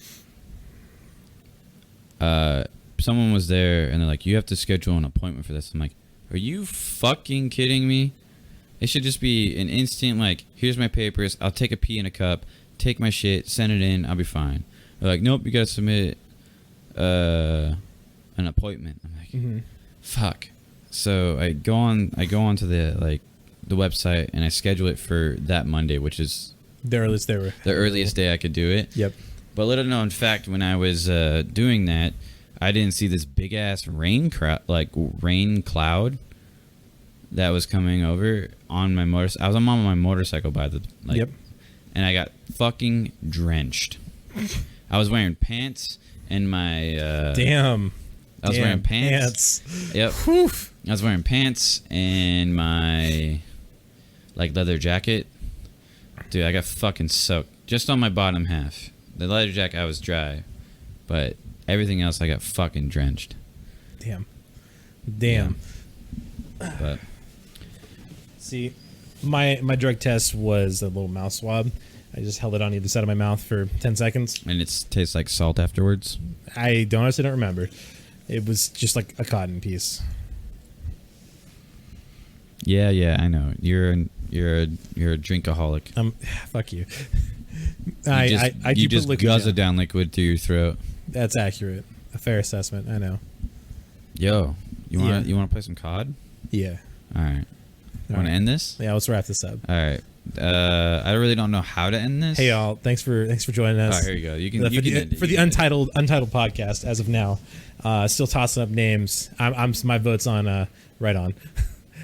Someone was there, and they're like, "You have to schedule an appointment for this." I'm like, "Are you fucking kidding me?" It should just be an instant, like, "Here's my papers. I'll take a pee in a cup, take my shit, send it in. I'll be fine." They're like, "Nope, you gotta submit an appointment." I'm like, "Fuck." So I go onto the website, and I schedule it for that Monday, which is The earliest they were. the earliest day I could do it. Yep. But little known fact, when I was doing that, I didn't see this big ass rain cloud that was coming over on my motorcycle. I was on my motorcycle Yep. and I got fucking drenched. I was wearing pants and my Damn. I was wearing pants. Yep. Whew. I was wearing pants and my leather jacket. Dude, I got fucking soaked just on my bottom half. The leather jacket I was dry, but everything else I got fucking drenched. Damn. But See, my drug test was a little mouth swab. I just held it on either side of my mouth for 10 seconds. and it tastes like salt afterwards. I honestly don't remember. It was just like a cotton piece. Yeah, I know. You're a drinkaholic. Fuck you. You just liquid guzzle down. down liquid through your throat. That's accurate. A fair assessment. I know. Yo, you want Yeah. to play some COD? Yeah. All right. All Want to right. end this? Yeah. Let's wrap this up. All right. I really don't know how to end this. Hey y'all, thanks for joining us. Oh, here you go. You can. for you can the, end it. for You the can end it. untitled podcast as of now. Still tossing up names. I'm my vote's on right on.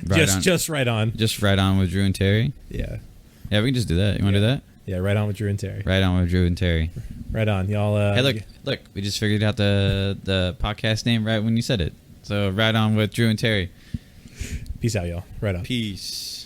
Right on. Just right on. Just right on with Drew and Terry. Yeah. Yeah, we can just do that. You want to do that? Yeah, right on with Drew and Terry. Right on with Drew and Terry. Right on, y'all. Hey, look, we just figured out the podcast name right when you said it. So right on with Drew and Terry. Peace out, y'all. Right on. Peace.